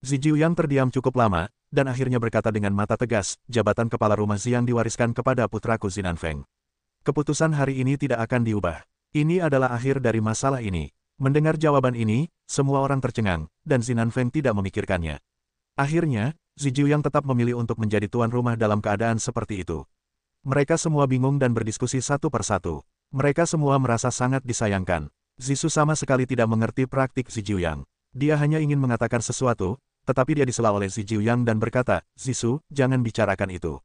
Zijiuyang terdiam cukup lama, dan akhirnya berkata dengan mata tegas, jabatan kepala rumah Xiang diwariskan kepada putraku Zinanfeng. Keputusan hari ini tidak akan diubah. Ini adalah akhir dari masalah ini. Mendengar jawaban ini, semua orang tercengang, dan Zinanfeng tidak memikirkannya. Akhirnya, Zijiuyang tetap memilih untuk menjadi tuan rumah dalam keadaan seperti itu. Mereka semua bingung dan berdiskusi satu persatu. Mereka semua merasa sangat disayangkan. Zisu sama sekali tidak mengerti praktik Zijiuyang. Dia hanya ingin mengatakan sesuatu, tetapi dia disela oleh Zijiuyang dan berkata, Zisu, jangan bicarakan itu.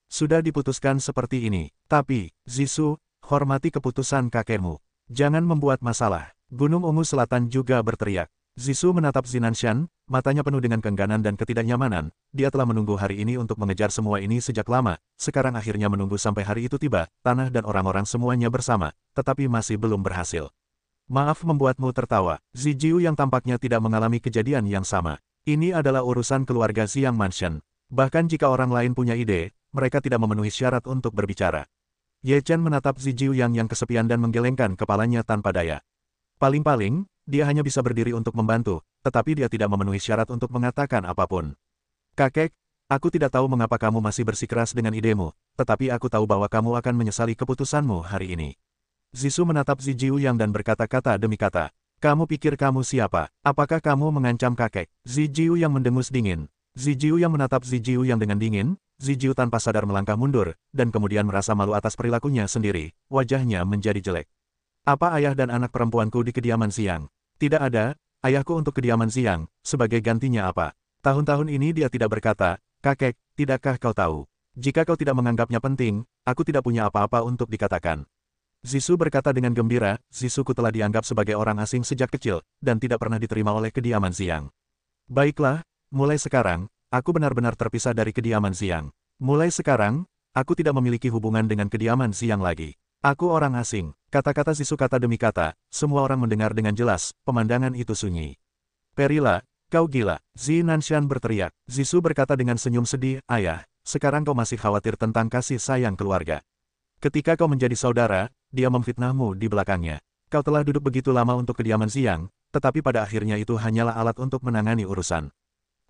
Sudah diputuskan seperti ini. Tapi, Zisu, hormati keputusan kakekmu. Jangan membuat masalah. Gunung Ungu Selatan juga berteriak. Zisu menatap Zinanshan, matanya penuh dengan keengganan dan ketidaknyamanan. Dia telah menunggu hari ini untuk mengejar semua ini sejak lama, sekarang akhirnya menunggu sampai hari itu tiba, tanah dan orang-orang semuanya bersama, tetapi masih belum berhasil. Maaf membuatmu tertawa, Zijiu yang tampaknya tidak mengalami kejadian yang sama. Ini adalah urusan keluarga Xiang Mansion. Bahkan jika orang lain punya ide, mereka tidak memenuhi syarat untuk berbicara. Ye Chen menatap Zijiu yang kesepian dan menggelengkan kepalanya tanpa daya. Paling-paling, dia hanya bisa berdiri untuk membantu, tetapi dia tidak memenuhi syarat untuk mengatakan apapun. Kakek, aku tidak tahu mengapa kamu masih bersikeras dengan idemu, tetapi aku tahu bahwa kamu akan menyesali keputusanmu hari ini. Zisu menatap Zijiu dan berkata-kata demi kata. Kamu pikir kamu siapa? Apakah kamu mengancam kakek? Zijiu mendengus dingin. Zijiu menatap Zijiu dengan dingin, Zijiu tanpa sadar melangkah mundur, dan kemudian merasa malu atas perilakunya sendiri, wajahnya menjadi jelek. Apa ayah dan anak perempuanku di kediaman Xiang? Tidak ada, ayahku untuk kediaman Xiang, sebagai gantinya apa? Tahun-tahun ini dia tidak berkata, kakek, tidakkah kau tahu? Jika kau tidak menganggapnya penting, aku tidak punya apa-apa untuk dikatakan. Zisu berkata dengan gembira, Zisuku telah dianggap sebagai orang asing sejak kecil, dan tidak pernah diterima oleh kediaman Xiang. Baiklah, mulai sekarang, aku benar-benar terpisah dari kediaman Xiang. Mulai sekarang, aku tidak memiliki hubungan dengan kediaman Xiang lagi. Aku orang asing. Kata-kata Zisu kata demi kata, semua orang mendengar dengan jelas, pemandangan itu sunyi. Perila, kau gila, Zinanshan berteriak. Zisu berkata dengan senyum sedih, ayah, sekarang kau masih khawatir tentang kasih sayang keluarga. Ketika kau menjadi saudara, dia memfitnahmu di belakangnya. Kau telah duduk begitu lama untuk kediaman Xiang, tetapi pada akhirnya itu hanyalah alat untuk menangani urusan.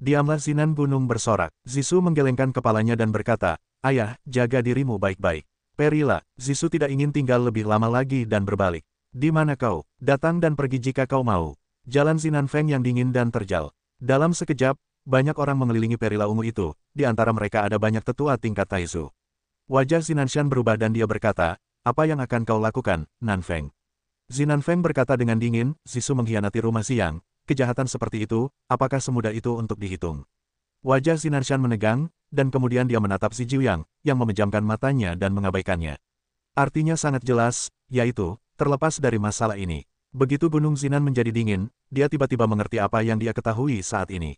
Diamlah, Zinan Gunung bersorak. Zisu menggelengkan kepalanya dan berkata, ayah, jaga dirimu baik-baik. Perila, Zisu tidak ingin tinggal lebih lama lagi dan berbalik. Di mana kau? Datang dan pergi jika kau mau. Jalan Zinanfeng yang dingin dan terjal. Dalam sekejap, banyak orang mengelilingi Perila ungu itu, di antara mereka ada banyak tetua tingkat Taizu. Wajah Zinanshan berubah dan dia berkata, apa yang akan kau lakukan, Nanfeng? Zinanfeng berkata dengan dingin, Zisu mengkhianati rumah Xiang, kejahatan seperti itu, apakah semudah itu untuk dihitung? Wajah Zinanshan menegang, dan kemudian dia menatap Zijiu yang memejamkan matanya dan mengabaikannya. Artinya sangat jelas, yaitu, terlepas dari masalah ini. Begitu Gunung Zinan menjadi dingin, dia tiba-tiba mengerti apa yang dia ketahui saat ini.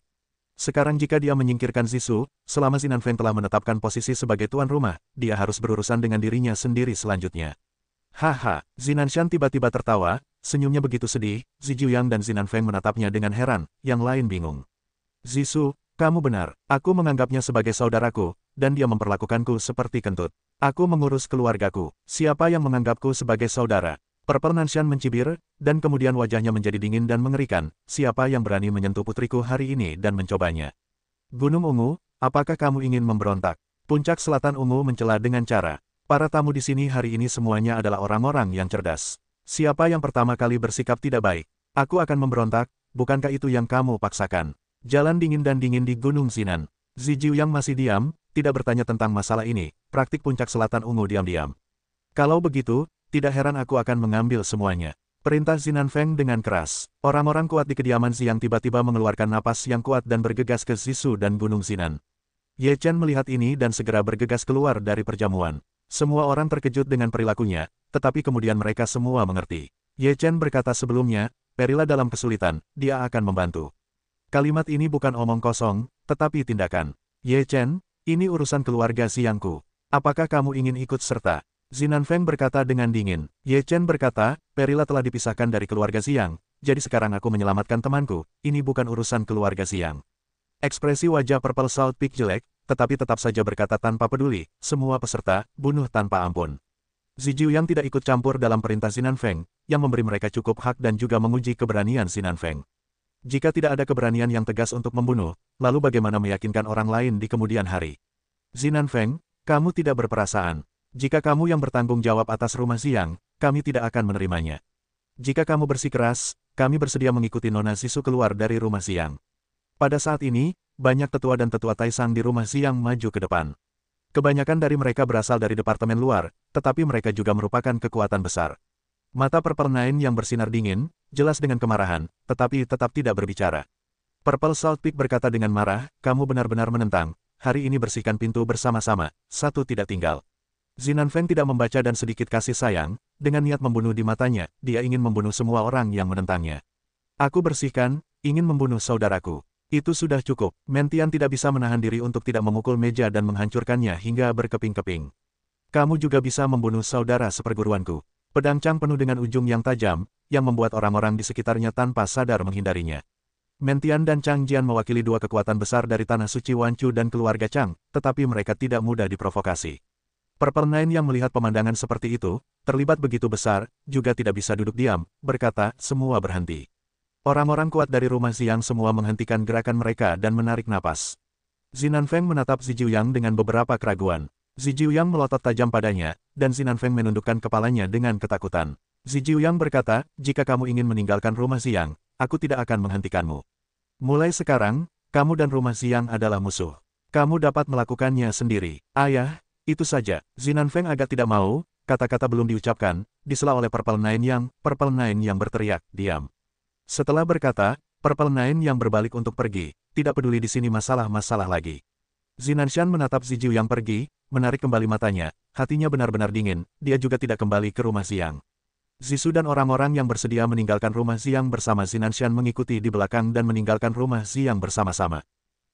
Sekarang jika dia menyingkirkan Zisu, selama Zinanfeng telah menetapkan posisi sebagai tuan rumah, dia harus berurusan dengan dirinya sendiri selanjutnya. Haha, Zinanshan tiba-tiba tertawa, senyumnya begitu sedih, Zijiu dan Zinanfeng menatapnya dengan heran, yang lain bingung. Zisu, kamu benar, aku menganggapnya sebagai saudaraku, dan dia memperlakukanku seperti kentut. Aku mengurus keluargaku, siapa yang menganggapku sebagai saudara? Purple Nanshan mencibir, dan kemudian wajahnya menjadi dingin dan mengerikan, siapa yang berani menyentuh putriku hari ini dan mencobanya? Gunung Ungu, apakah kamu ingin memberontak? Puncak Selatan Ungu mencela dengan cara, para tamu di sini hari ini semuanya adalah orang-orang yang cerdas. Siapa yang pertama kali bersikap tidak baik? Aku akan memberontak, bukankah itu yang kamu paksakan? Jalan dingin dan dingin di Gunung Zinan. Zijiu yang masih diam, tidak bertanya tentang masalah ini, praktik Puncak Selatan Ungu diam-diam. Kalau begitu, tidak heran aku akan mengambil semuanya. Perintah Zinanfeng dengan keras. Orang-orang kuat di kediaman Xiang tiba-tiba mengeluarkan napas yang kuat dan bergegas ke Zisu dan Gunung Zinan. Ye Chen melihat ini dan segera bergegas keluar dari perjamuan. Semua orang terkejut dengan perilakunya, tetapi kemudian mereka semua mengerti. Ye Chen berkata sebelumnya, Perila dalam kesulitan, dia akan membantu. Kalimat ini bukan omong kosong, tetapi tindakan. Ye Chen, ini urusan keluarga Xiangku. Apakah kamu ingin ikut serta? Zinanfeng berkata dengan dingin. Ye Chen berkata, Perila telah dipisahkan dari keluarga Xiang, jadi sekarang aku menyelamatkan temanku, ini bukan urusan keluarga Xiang. Ekspresi wajah Purple Salt Peak jelek, tetapi tetap saja berkata tanpa peduli, semua peserta, bunuh tanpa ampun. Zijiu yang tidak ikut campur dalam perintah Zinanfeng, yang memberi mereka cukup hak dan juga menguji keberanian Zinanfeng. Jika tidak ada keberanian yang tegas untuk membunuh, lalu bagaimana meyakinkan orang lain di kemudian hari? Zinanfeng, kamu tidak berperasaan. Jika kamu yang bertanggung jawab atas rumah Xiang, kami tidak akan menerimanya. Jika kamu bersikeras, kami bersedia mengikuti Nona Zisu keluar dari rumah Xiang. Pada saat ini, banyak tetua dan tetua Taisang di rumah Xiang maju ke depan. Kebanyakan dari mereka berasal dari departemen luar, tetapi mereka juga merupakan kekuatan besar. Mata Purple Nine yang bersinar dingin, jelas dengan kemarahan, tetapi tetap tidak berbicara. Purple Salt Peak berkata dengan marah, kamu benar-benar menentang, hari ini bersihkan pintu bersama-sama, satu tidak tinggal. Zinanfeng tidak membaca dan sedikit kasih sayang, dengan niat membunuh di matanya, dia ingin membunuh semua orang yang menentangnya. Aku bersihkan, ingin membunuh saudaraku. Itu sudah cukup, Mentian tidak bisa menahan diri untuk tidak memukul meja dan menghancurkannya hingga berkeping-keping. Kamu juga bisa membunuh saudara seperguruanku. Pedang Chang penuh dengan ujung yang tajam, yang membuat orang-orang di sekitarnya tanpa sadar menghindarinya. Mentian dan Chang Jian mewakili dua kekuatan besar dari Tanah Suci Wanchu dan keluarga Chang, tetapi mereka tidak mudah diprovokasi. Purple Nine yang melihat pemandangan seperti itu, terlibat begitu besar, juga tidak bisa duduk diam, berkata, semua berhenti. Orang-orang kuat dari rumah Xiang semua menghentikan gerakan mereka dan menarik napas. Zinanfeng menatap Zijuyang dengan beberapa keraguan. Zijuyang melotot tajam padanya, dan Zinanfeng menundukkan kepalanya dengan ketakutan. Zijuyang berkata, jika kamu ingin meninggalkan rumah Xiang, aku tidak akan menghentikanmu. Mulai sekarang, kamu dan rumah Xiang adalah musuh. Kamu dapat melakukannya sendiri. Ayah, itu saja. Zinanfeng agak tidak mau, kata-kata belum diucapkan, disela oleh Purple Nine yang berteriak, diam. Setelah berkata, Purple Nine yang berbalik untuk pergi, tidak peduli di sini masalah-masalah lagi. Zinanshan menatap Zijuyang pergi, menarik kembali matanya, hatinya benar-benar dingin, dia juga tidak kembali ke rumah Xiang. Zisu dan orang-orang yang bersedia meninggalkan rumah Xiang bersama Zinanshan mengikuti di belakang dan meninggalkan rumah Xiang bersama-sama.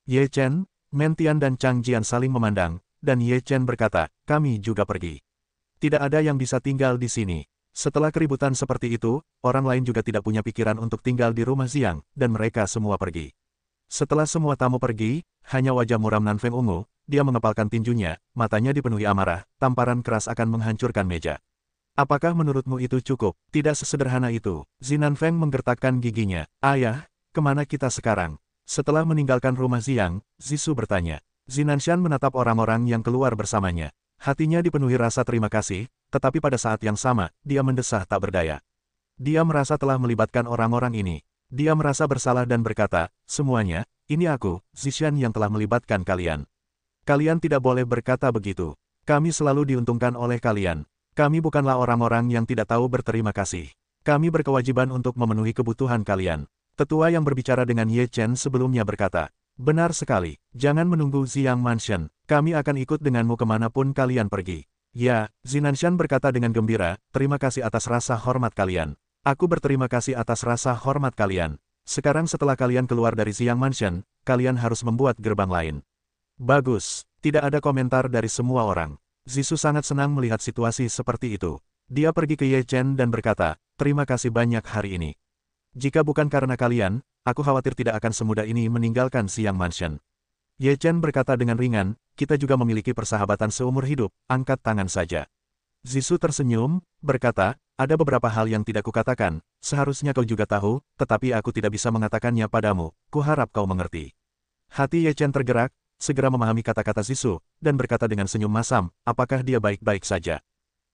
Ye Chen, Mentian dan Chang Jian saling memandang, dan Ye Chen berkata, kami juga pergi. Tidak ada yang bisa tinggal di sini. Setelah keributan seperti itu, orang lain juga tidak punya pikiran untuk tinggal di rumah Xiang, dan mereka semua pergi. Setelah semua tamu pergi, hanya wajah muram Nanfeng ungu, dia mengepalkan tinjunya, matanya dipenuhi amarah, tamparan keras akan menghancurkan meja. Apakah menurutmu itu cukup? Tidak sesederhana itu. Zinanfeng menggertakkan giginya. Ayah, kemana kita sekarang? Setelah meninggalkan rumah Xiang, Zisu bertanya. Zinanshan menatap orang-orang yang keluar bersamanya. Hatinya dipenuhi rasa terima kasih, tetapi pada saat yang sama, dia mendesah tak berdaya. Dia merasa telah melibatkan orang-orang ini. Dia merasa bersalah dan berkata, semuanya, ini aku, Zishan yang telah melibatkan kalian. Kalian tidak boleh berkata begitu. Kami selalu diuntungkan oleh kalian. Kami bukanlah orang-orang yang tidak tahu berterima kasih. Kami berkewajiban untuk memenuhi kebutuhan kalian. Tetua yang berbicara dengan Ye Chen sebelumnya berkata, benar sekali, jangan menunggu Xiang Mansion, kami akan ikut denganmu kemanapun kalian pergi. Ya, Zinanshan berkata dengan gembira, terima kasih atas rasa hormat kalian. Aku berterima kasih atas rasa hormat kalian. Sekarang setelah kalian keluar dari Xiang Mansion, kalian harus membuat gerbang lain. Bagus, tidak ada komentar dari semua orang. Zisu sangat senang melihat situasi seperti itu. Dia pergi ke Ye Chen dan berkata, terima kasih banyak hari ini. Jika bukan karena kalian, aku khawatir tidak akan semudah ini meninggalkan Xiang Mansion. Ye Chen berkata dengan ringan, kita juga memiliki persahabatan seumur hidup, angkat tangan saja. Zisu tersenyum, berkata, ada beberapa hal yang tidak kukatakan, seharusnya kau juga tahu, tetapi aku tidak bisa mengatakannya padamu, kuharap kau mengerti. Hati Ye Chen tergerak, segera memahami kata-kata Zisu, dan berkata dengan senyum masam, apakah dia baik-baik saja?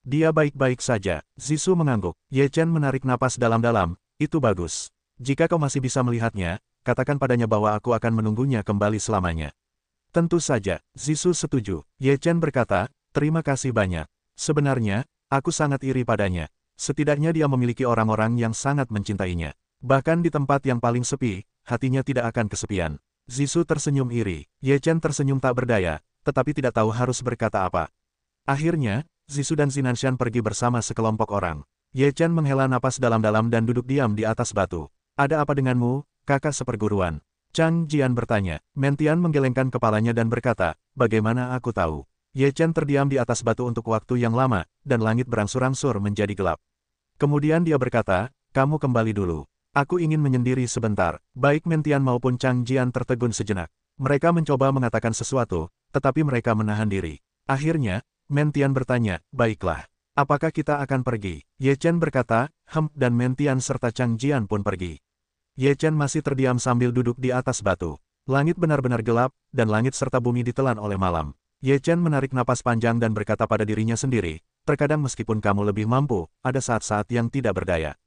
Dia baik-baik saja, Zisu mengangguk. Ye Chen menarik napas dalam-dalam, itu bagus. Jika kau masih bisa melihatnya, katakan padanya bahwa aku akan menunggunya kembali selamanya. Tentu saja, Zisu setuju. Ye Chen berkata, terima kasih banyak. Sebenarnya, aku sangat iri padanya. Setidaknya dia memiliki orang-orang yang sangat mencintainya. Bahkan di tempat yang paling sepi, hatinya tidak akan kesepian. Zisu tersenyum iri. Ye Chen tersenyum tak berdaya, tetapi tidak tahu harus berkata apa. Akhirnya, Zisu dan Zinanshan pergi bersama sekelompok orang. Ye Chen menghela napas dalam-dalam dan duduk diam di atas batu. Ada apa denganmu, kakak seperguruan? Chang Jian bertanya. Mentian menggelengkan kepalanya dan berkata, bagaimana aku tahu? Ye Chen terdiam di atas batu untuk waktu yang lama, dan langit berangsur-angsur menjadi gelap. Kemudian dia berkata, kamu kembali dulu. Aku ingin menyendiri sebentar. Baik Mentian maupun Chang Jian tertegun sejenak. Mereka mencoba mengatakan sesuatu, tetapi mereka menahan diri. Akhirnya, Mentian bertanya, baiklah. Apakah kita akan pergi? Ye Chen berkata, dan Mentian serta Chang Jian pun pergi. Ye Chen masih terdiam sambil duduk di atas batu. Langit benar-benar gelap, dan langit serta bumi ditelan oleh malam. Ye Chen menarik napas panjang dan berkata pada dirinya sendiri, terkadang meskipun kamu lebih mampu, ada saat-saat yang tidak berdaya.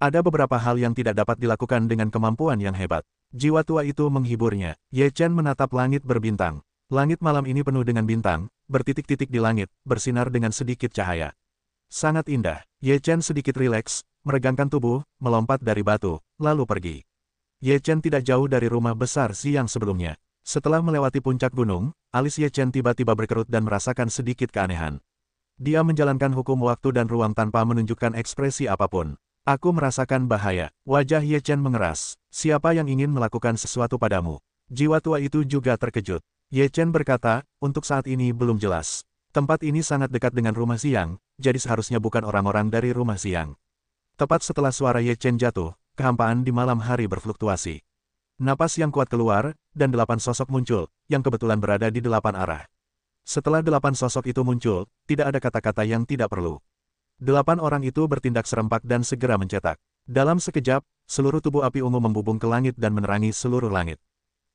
Ada beberapa hal yang tidak dapat dilakukan dengan kemampuan yang hebat. Jiwa tua itu menghiburnya. Ye Chen menatap langit berbintang. Langit malam ini penuh dengan bintang, bertitik-titik di langit, bersinar dengan sedikit cahaya. Sangat indah. Ye Chen sedikit rileks, meregangkan tubuh, melompat dari batu, lalu pergi. Ye Chen tidak jauh dari rumah besar siang sebelumnya. Setelah melewati puncak gunung, alis Ye Chen tiba-tiba berkerut dan merasakan sedikit keanehan. Dia menjalankan hukum waktu dan ruang tanpa menunjukkan ekspresi apapun. Aku merasakan bahaya. Wajah Ye Chen mengeras. Siapa yang ingin melakukan sesuatu padamu? Jiwa tua itu juga terkejut. Ye Chen berkata, untuk saat ini belum jelas. Tempat ini sangat dekat dengan rumah siang, jadi seharusnya bukan orang-orang dari rumah siang. Tepat setelah suara Ye Chen jatuh, kehampaan di malam hari berfluktuasi. Napas yang kuat keluar, dan 8 sosok muncul, yang kebetulan berada di 8 arah. Setelah 8 sosok itu muncul, tidak ada kata-kata yang tidak perlu. 8 orang itu bertindak serempak dan segera mencetak. Dalam sekejap, seluruh tubuh api ungu membubung ke langit dan menerangi seluruh langit.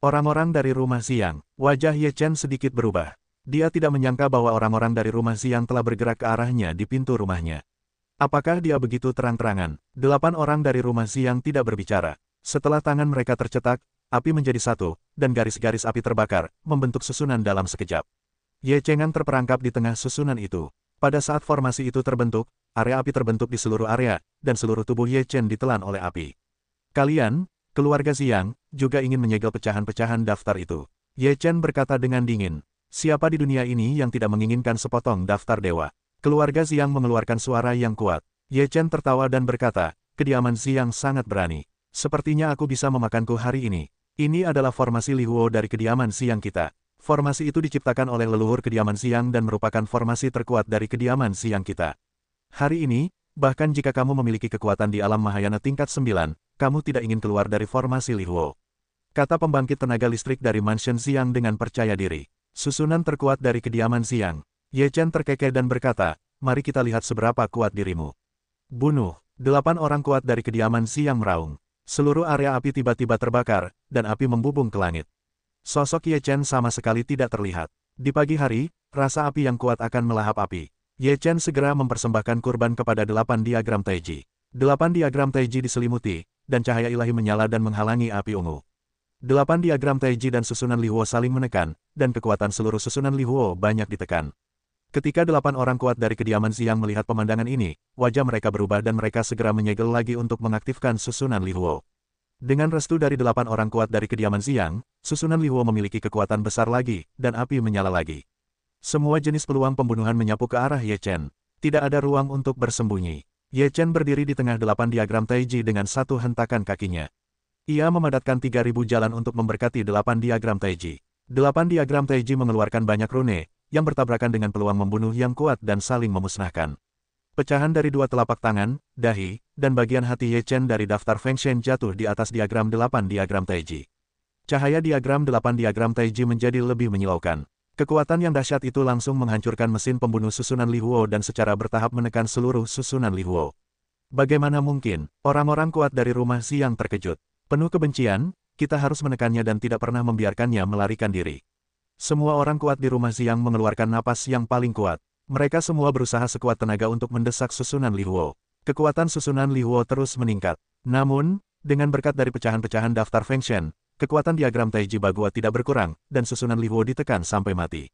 Orang-orang dari rumah siang, wajah Ye Chen sedikit berubah. Dia tidak menyangka bahwa orang-orang dari rumah siang telah bergerak ke arahnya di pintu rumahnya. Apakah dia begitu terang-terangan? 8 orang dari rumah siang tidak berbicara. Setelah tangan mereka tercetak, api menjadi satu, dan garis-garis api terbakar, membentuk susunan dalam sekejap. Ye Chengan terperangkap di tengah susunan itu. Pada saat formasi itu terbentuk, area api terbentuk di seluruh area, dan seluruh tubuh Ye Chen ditelan oleh api. Kalian, keluarga Xiang, juga ingin menyegel pecahan-pecahan daftar itu. Ye Chen berkata dengan dingin. Siapa di dunia ini yang tidak menginginkan sepotong daftar dewa? Keluarga Xiang mengeluarkan suara yang kuat. Ye Chen tertawa dan berkata, kediaman Xiang sangat berani. Sepertinya aku bisa memakanku hari ini. Ini adalah formasi Li Huo dari kediaman Xiang kita. Formasi itu diciptakan oleh leluhur kediaman Xiang dan merupakan formasi terkuat dari kediaman Xiang kita. Hari ini, bahkan jika kamu memiliki kekuatan di alam Mahayana tingkat 9, kamu tidak ingin keluar dari formasi Li Huo. Kata pembangkit tenaga listrik dari Mansion Xiang dengan percaya diri. Susunan terkuat dari kediaman Xiang. Ye Chen terkekeh dan berkata, mari kita lihat seberapa kuat dirimu. Bunuh. 8 orang kuat dari kediaman Xiang meraung. Seluruh area api tiba-tiba terbakar, dan api membubung ke langit. Sosok Ye Chen sama sekali tidak terlihat. Di pagi hari, rasa api yang kuat akan melahap api. Ye Chen segera mempersembahkan kurban kepada 8 diagram Taiji. 8 diagram Taiji diselimuti, dan cahaya ilahi menyala dan menghalangi api ungu. 8 diagram Taiji dan susunan Li Huo saling menekan, dan kekuatan seluruh susunan Li Huo banyak ditekan. Ketika 8 orang kuat dari kediaman Xiang melihat pemandangan ini, wajah mereka berubah dan mereka segera menyegel lagi untuk mengaktifkan susunan Li Huo. Dengan restu dari 8 orang kuat dari kediaman Xiang, susunan Li Huo memiliki kekuatan besar lagi, dan api menyala lagi. Semua jenis peluang pembunuhan menyapu ke arah Ye Chen. Tidak ada ruang untuk bersembunyi. Ye Chen berdiri di tengah 8 diagram Taiji dengan satu hentakan kakinya. Ia memadatkan 3.000 jalan untuk memberkati 8 diagram Taiji. 8 diagram Taiji mengeluarkan banyak rune, yang bertabrakan dengan peluang membunuh yang kuat dan saling memusnahkan. Pecahan dari 2 telapak tangan, dahi, dan bagian hati Ye Chen dari daftar Feng Shen jatuh di atas diagram 8 diagram Taiji. Cahaya diagram 8 diagram Taiji menjadi lebih menyilaukan. Kekuatan yang dahsyat itu langsung menghancurkan mesin pembunuh susunan Li Huo dan secara bertahap menekan seluruh susunan Li Huo. Bagaimana mungkin? Orang-orang kuat dari rumah Xiang terkejut. Penuh kebencian, kita harus menekannya dan tidak pernah membiarkannya melarikan diri. Semua orang kuat di rumah Xiang mengeluarkan napas yang paling kuat. Mereka semua berusaha sekuat tenaga untuk mendesak susunan Li Huo. Kekuatan susunan Li Huo terus meningkat. Namun, dengan berkat dari pecahan-pecahan daftar Feng Shen, kekuatan diagram Taiji Bagua tidak berkurang, dan susunan Li Huo ditekan sampai mati.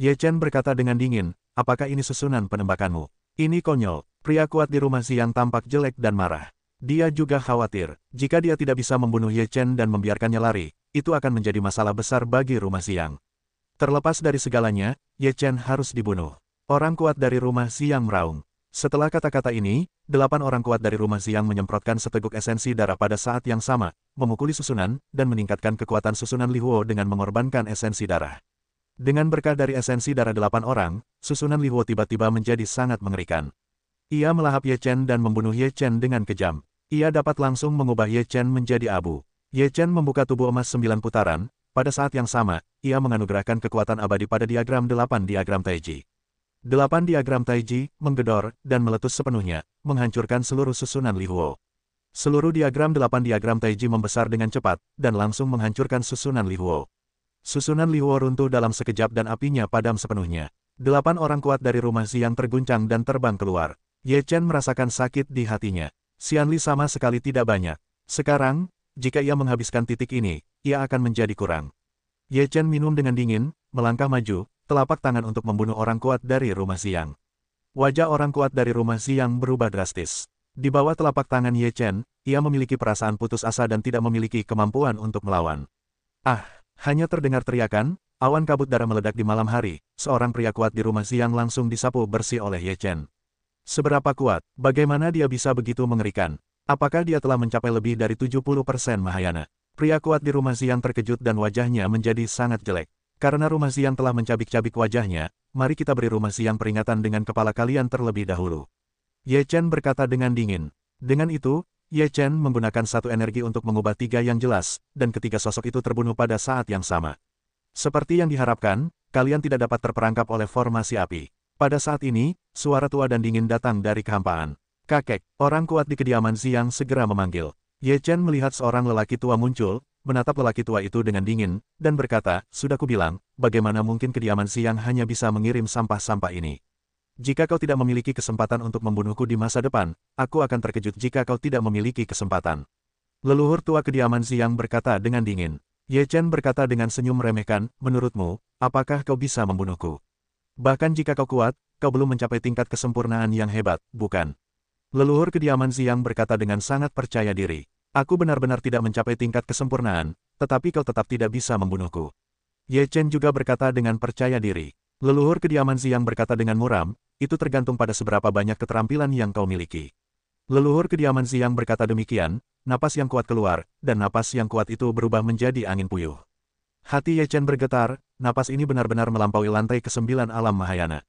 Ye Chen berkata dengan dingin, apakah ini susunan penembakanmu? Ini konyol. Pria kuat di rumah Xiang tampak jelek dan marah. Dia juga khawatir, jika dia tidak bisa membunuh Ye Chen dan membiarkannya lari, itu akan menjadi masalah besar bagi rumah Xiang. Terlepas dari segalanya, Ye Chen harus dibunuh. Orang kuat dari rumah Xiang meraung. Setelah kata-kata ini, 8 orang kuat dari rumah Xiang menyemprotkan seteguk esensi darah pada saat yang sama, memukuli susunan, dan meningkatkan kekuatan susunan Li Huo dengan mengorbankan esensi darah. Dengan berkah dari esensi darah 8 orang, susunan Li Huo tiba-tiba menjadi sangat mengerikan. Ia melahap Ye Chen dan membunuh Ye Chen dengan kejam. Ia dapat langsung mengubah Ye Chen menjadi abu. Ye Chen membuka tubuh emas 9 putaran, pada saat yang sama, ia menganugerahkan kekuatan abadi pada diagram 8 diagram Taiji. 8 diagram Taiji menggedor dan meletus sepenuhnya, menghancurkan seluruh susunan Li Huo. Seluruh diagram 8 diagram Taiji membesar dengan cepat, dan langsung menghancurkan susunan Li Huo. Susunan Li Huo runtuh dalam sekejap dan apinya padam sepenuhnya. 8 orang kuat dari rumah Xiang terguncang dan terbang keluar. Ye Chen merasakan sakit di hatinya. Xian Li sama sekali tidak banyak. Sekarang, jika ia menghabiskan titik ini, ia akan menjadi kurang. Ye Chen minum dengan dingin, melangkah maju, telapak tangan untuk membunuh orang kuat dari rumah Xiang. Wajah orang kuat dari rumah Xiang berubah drastis. Di bawah telapak tangan Ye Chen, ia memiliki perasaan putus asa dan tidak memiliki kemampuan untuk melawan. Ah, hanya terdengar teriakan, awan kabut darah meledak di malam hari, seorang pria kuat di rumah Xiang langsung disapu bersih oleh Ye Chen. Seberapa kuat, bagaimana dia bisa begitu mengerikan? Apakah dia telah mencapai lebih dari 70% Mahayana? Pria kuat di rumah Xiang terkejut dan wajahnya menjadi sangat jelek. Karena rumah Xiang telah mencabik-cabik wajahnya, mari kita beri rumah Xiang peringatan dengan kepala kalian terlebih dahulu. Ye Chen berkata dengan dingin. Dengan itu, Ye Chen menggunakan satu energi untuk mengubah 3 yang jelas, dan ketiga sosok itu terbunuh pada saat yang sama. Seperti yang diharapkan, kalian tidak dapat terperangkap oleh formasi api. Pada saat ini, suara tua dan dingin datang dari kehampaan. Kakek, orang kuat di kediaman Xiang segera memanggil. Ye Chen melihat seorang lelaki tua muncul, menatap lelaki tua itu dengan dingin, dan berkata, sudah kubilang, bagaimana mungkin kediaman Xiang hanya bisa mengirim sampah-sampah ini. Jika kau tidak memiliki kesempatan untuk membunuhku di masa depan, aku akan terkejut jika kau tidak memiliki kesempatan. Leluhur tua kediaman Xiang berkata dengan dingin. Ye Chen berkata dengan senyum meremehkan, menurutmu, apakah kau bisa membunuhku? Bahkan jika kau kuat, kau belum mencapai tingkat kesempurnaan yang hebat, bukan? Leluhur kediaman Xiang berkata dengan sangat percaya diri. Aku benar-benar tidak mencapai tingkat kesempurnaan, tetapi kau tetap tidak bisa membunuhku. Ye Chen juga berkata dengan percaya diri. Leluhur kediaman Xiang berkata dengan muram, itu tergantung pada seberapa banyak keterampilan yang kau miliki. Leluhur kediaman Xiang berkata demikian, napas yang kuat keluar, dan napas yang kuat itu berubah menjadi angin puyuh. Hati Ye Chen bergetar, napas ini benar-benar melampaui lantai ke-9 alam Mahayana.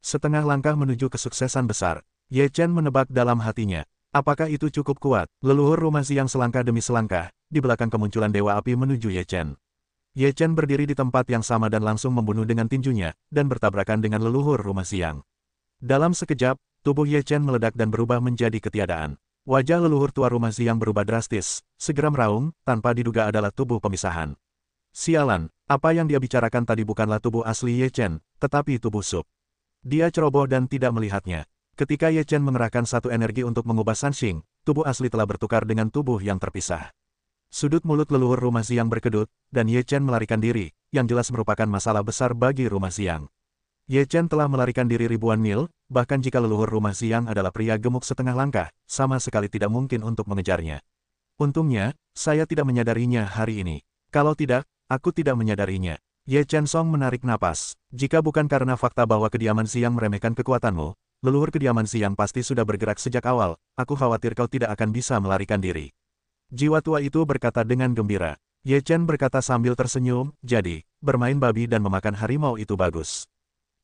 Setengah langkah menuju kesuksesan besar, Ye Chen menebak dalam hatinya. Apakah itu cukup kuat? Leluhur rumah Xiang selangkah demi selangkah, di belakang kemunculan Dewa Api menuju Ye Chen. Ye Chen berdiri di tempat yang sama dan langsung membunuh dengan tinjunya, dan bertabrakan dengan leluhur rumah Xiang. Dalam sekejap, tubuh Ye Chen meledak dan berubah menjadi ketiadaan. Wajah leluhur tua rumah Xiang berubah drastis, segera meraung, tanpa diduga adalah tubuh pemisahan. Sialan, apa yang dia bicarakan tadi bukanlah tubuh asli Ye Chen, tetapi tubuh sup. Dia ceroboh dan tidak melihatnya. Ketika Ye Chen mengerahkan satu energi untuk mengubah Sanxing, tubuh asli telah bertukar dengan tubuh yang terpisah. Sudut mulut leluhur rumah Xiang berkedut, dan Ye Chen melarikan diri, yang jelas merupakan masalah besar bagi rumah Xiang. Ye Chen telah melarikan diri ribuan mil, bahkan jika leluhur rumah Xiang adalah pria gemuk setengah langkah, sama sekali tidak mungkin untuk mengejarnya. Untungnya, saya tidak menyadarinya hari ini. Kalau tidak, aku tidak menyadarinya. Ye Chen Song menarik napas. Jika bukan karena fakta bahwa kediaman Xiang meremehkan kekuatanmu, leluhur kediaman Xiang pasti sudah bergerak sejak awal, aku khawatir kau tidak akan bisa melarikan diri. Jiwa tua itu berkata dengan gembira. Ye Chen berkata sambil tersenyum, jadi, bermain babi dan memakan harimau itu bagus.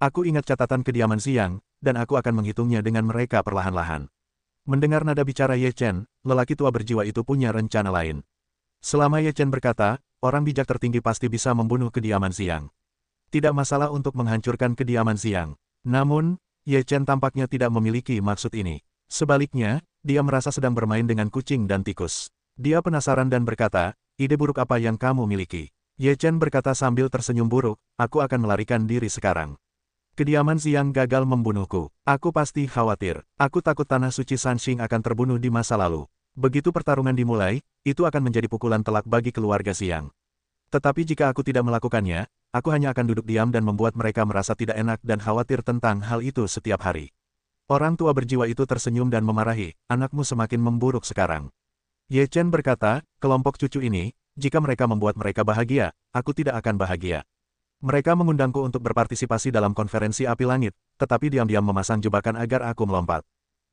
Aku ingat catatan kediaman Xiang, dan aku akan menghitungnya dengan mereka perlahan-lahan. Mendengar nada bicara Ye Chen, lelaki tua berjiwa itu punya rencana lain. Selama Ye Chen berkata, orang bijak tertinggi pasti bisa membunuh kediaman Xiang. Tidak masalah untuk menghancurkan kediaman Xiang. Namun, Ye Chen tampaknya tidak memiliki maksud ini. Sebaliknya, dia merasa sedang bermain dengan kucing dan tikus. Dia penasaran dan berkata, ide buruk apa yang kamu miliki? Ye Chen berkata sambil tersenyum buruk, aku akan melarikan diri sekarang. Kediaman Xiang gagal membunuhku. Aku pasti khawatir. Aku takut tanah suci Sanxing akan terbunuh di masa lalu. Begitu pertarungan dimulai, itu akan menjadi pukulan telak bagi keluarga Xiang. Tetapi jika aku tidak melakukannya, aku hanya akan duduk diam dan membuat mereka merasa tidak enak dan khawatir tentang hal itu setiap hari. Orang tua berjiwa itu tersenyum dan memarahi, anakmu semakin memburuk sekarang. Ye Chen berkata, kelompok cucu ini, jika mereka membuat mereka bahagia, aku tidak akan bahagia. Mereka mengundangku untuk berpartisipasi dalam konferensi api langit, tetapi diam-diam memasang jebakan agar aku melompat.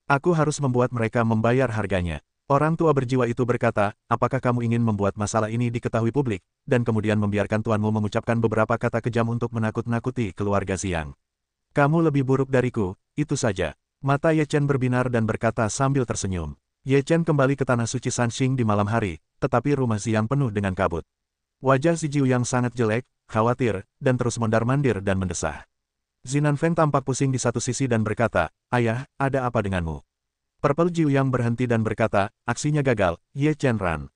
Aku harus membuat mereka membayar harganya. Orang tua berjiwa itu berkata, apakah kamu ingin membuat masalah ini diketahui publik, dan kemudian membiarkan tuanmu mengucapkan beberapa kata kejam untuk menakut-nakuti keluarga Xiang? Kamu lebih buruk dariku, itu saja. Mata Ye Chen berbinar dan berkata sambil tersenyum. Ye Chen kembali ke tanah suci Sanxing di malam hari, tetapi rumah Xiang penuh dengan kabut. Wajah si Jiu yang sangat jelek, khawatir, dan terus mondar-mandir dan mendesah. Zinanfeng tampak pusing di satu sisi dan berkata, ayah, ada apa denganmu? Purple Jiuyang berhenti dan berkata, aksinya gagal, Ye Chen run.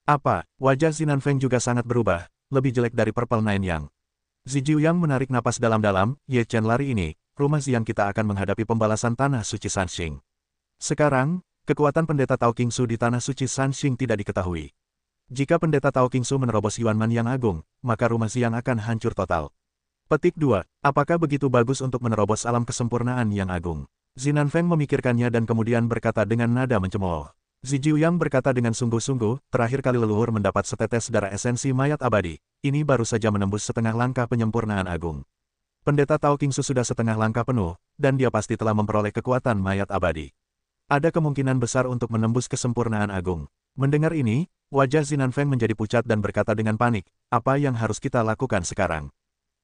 Apa? Wajah Zinanfeng juga sangat berubah, lebih jelek dari Purple Nine Yang. Zi Jiuyang menarik napas dalam-dalam, Ye Chen lari ini, rumah Xiang kita akan menghadapi pembalasan tanah suci Sanxing. Sekarang, kekuatan pendeta Tao Qingsu di tanah suci Sanxing tidak diketahui. Jika pendeta Tao Qingsu menerobos Yuanman yang agung, maka rumah Xiang akan hancur total. Petik 2. Apakah begitu bagus untuk menerobos alam kesempurnaan yang agung? Zinanfeng memikirkannya dan kemudian berkata dengan nada mencemooh. Zi Jiuyang berkata dengan sungguh-sungguh, terakhir kali leluhur mendapat setetes darah esensi mayat abadi, ini baru saja menembus setengah langkah penyempurnaan agung. Pendeta Tao Qingsu sudah setengah langkah penuh, dan dia pasti telah memperoleh kekuatan mayat abadi. Ada kemungkinan besar untuk menembus kesempurnaan agung. Mendengar ini, wajah Zinanfeng menjadi pucat dan berkata dengan panik, apa yang harus kita lakukan sekarang?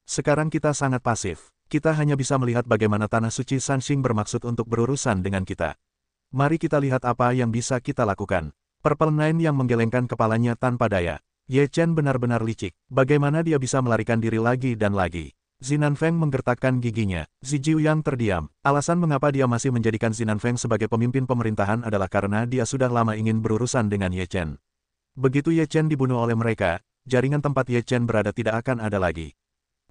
Sekarang kita sangat pasif. Kita hanya bisa melihat bagaimana tanah suci Sanxing bermaksud untuk berurusan dengan kita. Mari kita lihat apa yang bisa kita lakukan. Purple Nine yang menggelengkan kepalanya tanpa daya. Ye Chen benar-benar licik. Bagaimana dia bisa melarikan diri lagi dan lagi? Zinanfeng menggertakkan giginya. Zi Jiuyang terdiam. Alasan mengapa dia masih menjadikan Zinanfeng sebagai pemimpin pemerintahan adalah karena dia sudah lama ingin berurusan dengan Ye Chen. Begitu Ye Chen dibunuh oleh mereka, jaringan tempat Ye Chen berada tidak akan ada lagi.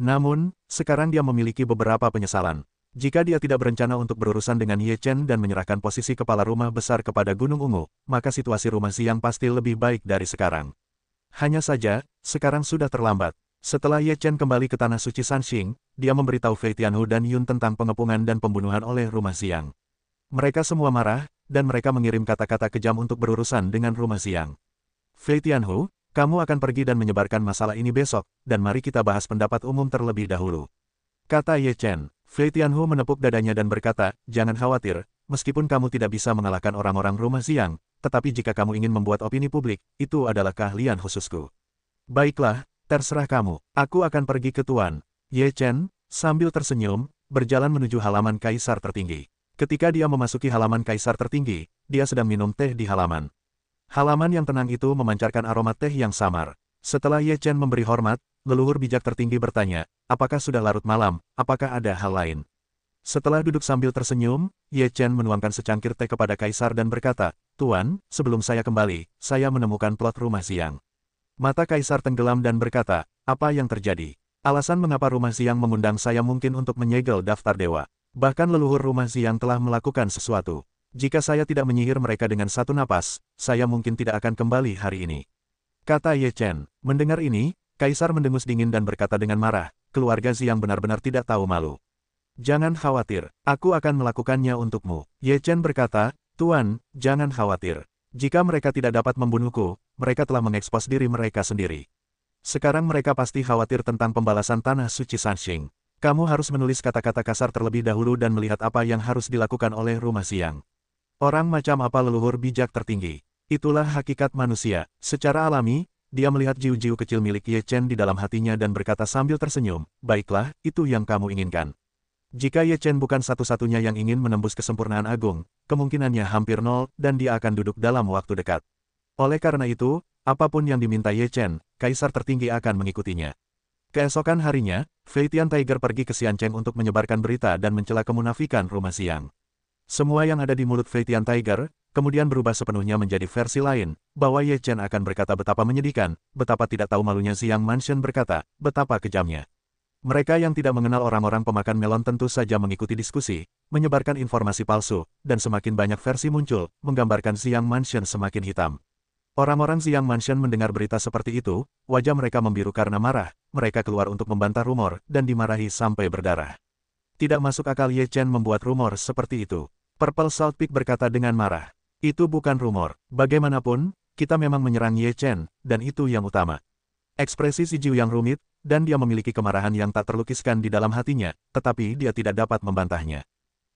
Namun, sekarang dia memiliki beberapa penyesalan. Jika dia tidak berencana untuk berurusan dengan Ye Chen dan menyerahkan posisi kepala rumah besar kepada Gunung Ungu, maka situasi rumah Xiang pasti lebih baik dari sekarang. Hanya saja, sekarang sudah terlambat. Setelah Ye Chen kembali ke tanah suci Sanxing, dia memberitahu Fei Tianhu dan Yun tentang pengepungan dan pembunuhan oleh rumah Xiang. Mereka semua marah, dan mereka mengirim kata-kata kejam untuk berurusan dengan rumah Xiang. Fei Tianhu, kamu akan pergi dan menyebarkan masalah ini besok, dan mari kita bahas pendapat umum terlebih dahulu. Kata Ye Chen. Fei Tianhu menepuk dadanya dan berkata, jangan khawatir, meskipun kamu tidak bisa mengalahkan orang-orang rumah Xiang, tetapi jika kamu ingin membuat opini publik, itu adalah keahlian khususku. Baiklah, terserah kamu, aku akan pergi ke Tuan. Ye Chen, sambil tersenyum, berjalan menuju halaman kaisar tertinggi. Ketika dia memasuki halaman kaisar tertinggi, dia sedang minum teh di halaman. Halaman yang tenang itu memancarkan aroma teh yang samar. Setelah Ye Chen memberi hormat, leluhur bijak tertinggi bertanya, apakah sudah larut malam, apakah ada hal lain? Setelah duduk sambil tersenyum, Ye Chen menuangkan secangkir teh kepada kaisar dan berkata, Tuan, sebelum saya kembali, saya menemukan plot rumah Xiang. Mata kaisar tenggelam dan berkata, apa yang terjadi? Alasan mengapa rumah Xiang mengundang saya mungkin untuk menyegel daftar dewa. Bahkan leluhur rumah Xiang telah melakukan sesuatu. Jika saya tidak menyihir mereka dengan satu napas, saya mungkin tidak akan kembali hari ini. Kata Ye Chen. Mendengar ini, kaisar mendengus dingin dan berkata dengan marah, keluarga Xiang benar-benar tidak tahu malu. Jangan khawatir, aku akan melakukannya untukmu. Ye Chen berkata, Tuan, jangan khawatir. Jika mereka tidak dapat membunuhku, mereka telah mengekspos diri mereka sendiri. Sekarang mereka pasti khawatir tentang pembalasan tanah suci Sanxing. Kamu harus menulis kata-kata kasar terlebih dahulu dan melihat apa yang harus dilakukan oleh rumah Xiang. Orang macam apa leluhur bijak tertinggi? Itulah hakikat manusia. Secara alami, dia melihat jiu-jiu kecil milik Ye Chen di dalam hatinya dan berkata sambil tersenyum, baiklah, itu yang kamu inginkan. Jika Ye Chen bukan satu-satunya yang ingin menembus kesempurnaan agung, kemungkinannya hampir nol dan dia akan duduk dalam waktu dekat. Oleh karena itu, apapun yang diminta Ye Chen, kaisar tertinggi akan mengikutinya. Keesokan harinya, Fei Tian Tiger pergi ke Xiancheng untuk menyebarkan berita dan mencela kemunafikan rumah Xiang. Semua yang ada di mulut Fei Tian Tiger, kemudian berubah sepenuhnya menjadi versi lain, bahwa Ye Chen akan berkata betapa menyedihkan, betapa tidak tahu malunya Xiang Mansion berkata, betapa kejamnya. Mereka yang tidak mengenal orang-orang pemakan melon tentu saja mengikuti diskusi, menyebarkan informasi palsu, dan semakin banyak versi muncul, menggambarkan Xiang Mansion semakin hitam. Orang-orang Xiang Mansion mendengar berita seperti itu, wajah mereka membiru karena marah, mereka keluar untuk membantah rumor, dan dimarahi sampai berdarah. Tidak masuk akal Ye Chen membuat rumor seperti itu. Purple Salt Peak berkata dengan marah. Itu bukan rumor. Bagaimanapun, kita memang menyerang Ye Chen, dan itu yang utama. Ekspresi si Jiu yang rumit, dan dia memiliki kemarahan yang tak terlukiskan di dalam hatinya, tetapi dia tidak dapat membantahnya.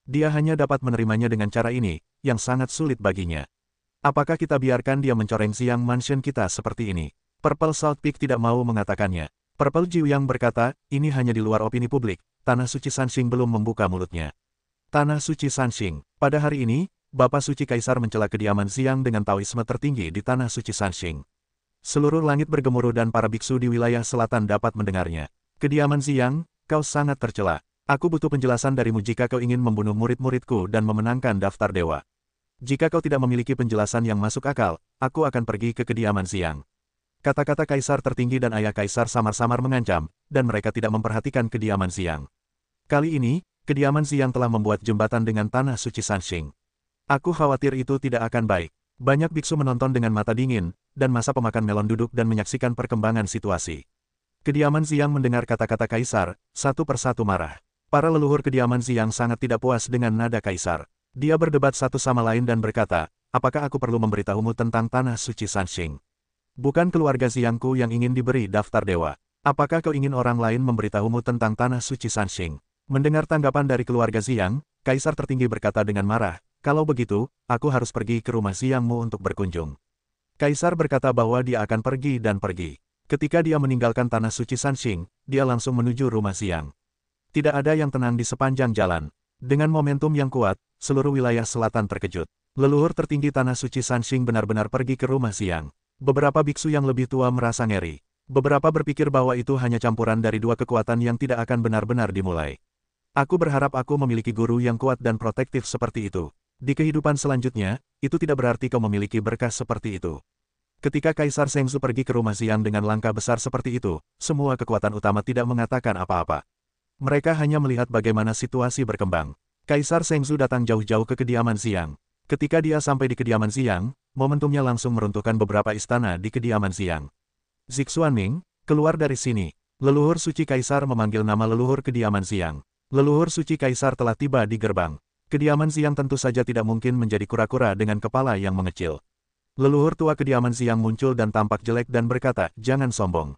Dia hanya dapat menerimanya dengan cara ini, yang sangat sulit baginya. Apakah kita biarkan dia mencoreng Xiang Mansion kita seperti ini? Purple Salt Peak tidak mau mengatakannya. Purple Jiu yang berkata, ini hanya di luar opini publik, Tanah Suci Sanxing belum membuka mulutnya. Tanah Suci Sanxing. Pada hari ini, Bapak Suci Kaisar mencela kediaman Xiang dengan Taoisme tertinggi di Tanah Suci Sanxing. Seluruh langit bergemuruh dan para biksu di wilayah selatan dapat mendengarnya. Kediaman Xiang, kau sangat tercela. Aku butuh penjelasan darimu jika kau ingin membunuh murid-muridku dan memenangkan daftar dewa. Jika kau tidak memiliki penjelasan yang masuk akal, aku akan pergi ke kediaman Xiang. Kata-kata kaisar tertinggi dan ayah kaisar samar-samar mengancam, dan mereka tidak memperhatikan kediaman Xiang. Kali ini, kediaman Xiang telah membuat jembatan dengan tanah suci Sanxing. Aku khawatir itu tidak akan baik. Banyak biksu menonton dengan mata dingin, dan masa pemakan melon duduk dan menyaksikan perkembangan situasi. Kediaman Xiang mendengar kata-kata kaisar, satu persatu marah. Para leluhur kediaman Xiang sangat tidak puas dengan nada kaisar. Dia berdebat satu sama lain dan berkata, apakah aku perlu memberitahumu tentang tanah suci Sanxing? Bukan keluarga Xiangku yang ingin diberi daftar dewa. Apakah kau ingin orang lain memberitahumu tentang tanah suci Sanxing? Mendengar tanggapan dari keluarga Xiang, kaisar tertinggi berkata dengan marah, kalau begitu, aku harus pergi ke rumah Xiangmu untuk berkunjung. Kaisar berkata bahwa dia akan pergi dan pergi. Ketika dia meninggalkan tanah suci Sanxing, dia langsung menuju rumah Xiang. Tidak ada yang tenang di sepanjang jalan. Dengan momentum yang kuat, seluruh wilayah selatan terkejut. Leluhur tertinggi tanah suci Sanxing benar-benar pergi ke rumah Xiang. Beberapa biksu yang lebih tua merasa ngeri. Beberapa berpikir bahwa itu hanya campuran dari dua kekuatan yang tidak akan benar-benar dimulai. Aku berharap aku memiliki guru yang kuat dan protektif seperti itu. Di kehidupan selanjutnya, itu tidak berarti kau memiliki berkah seperti itu. Ketika Kaisar Zhengzu pergi ke rumah Xiang dengan langkah besar seperti itu, semua kekuatan utama tidak mengatakan apa-apa. Mereka hanya melihat bagaimana situasi berkembang. Kaisar Zhengzu datang jauh-jauh ke kediaman Xiang. Ketika dia sampai di kediaman Xiang, momentumnya langsung meruntuhkan beberapa istana di kediaman Xiang. Zixuanming, keluar dari sini. Leluhur suci Kaisar memanggil nama leluhur kediaman Xiang. Leluhur suci Kaisar telah tiba di gerbang. Kediaman Xiang tentu saja tidak mungkin menjadi kura-kura dengan kepala yang mengecil. Leluhur tua kediaman Xiang muncul dan tampak jelek dan berkata, jangan sombong.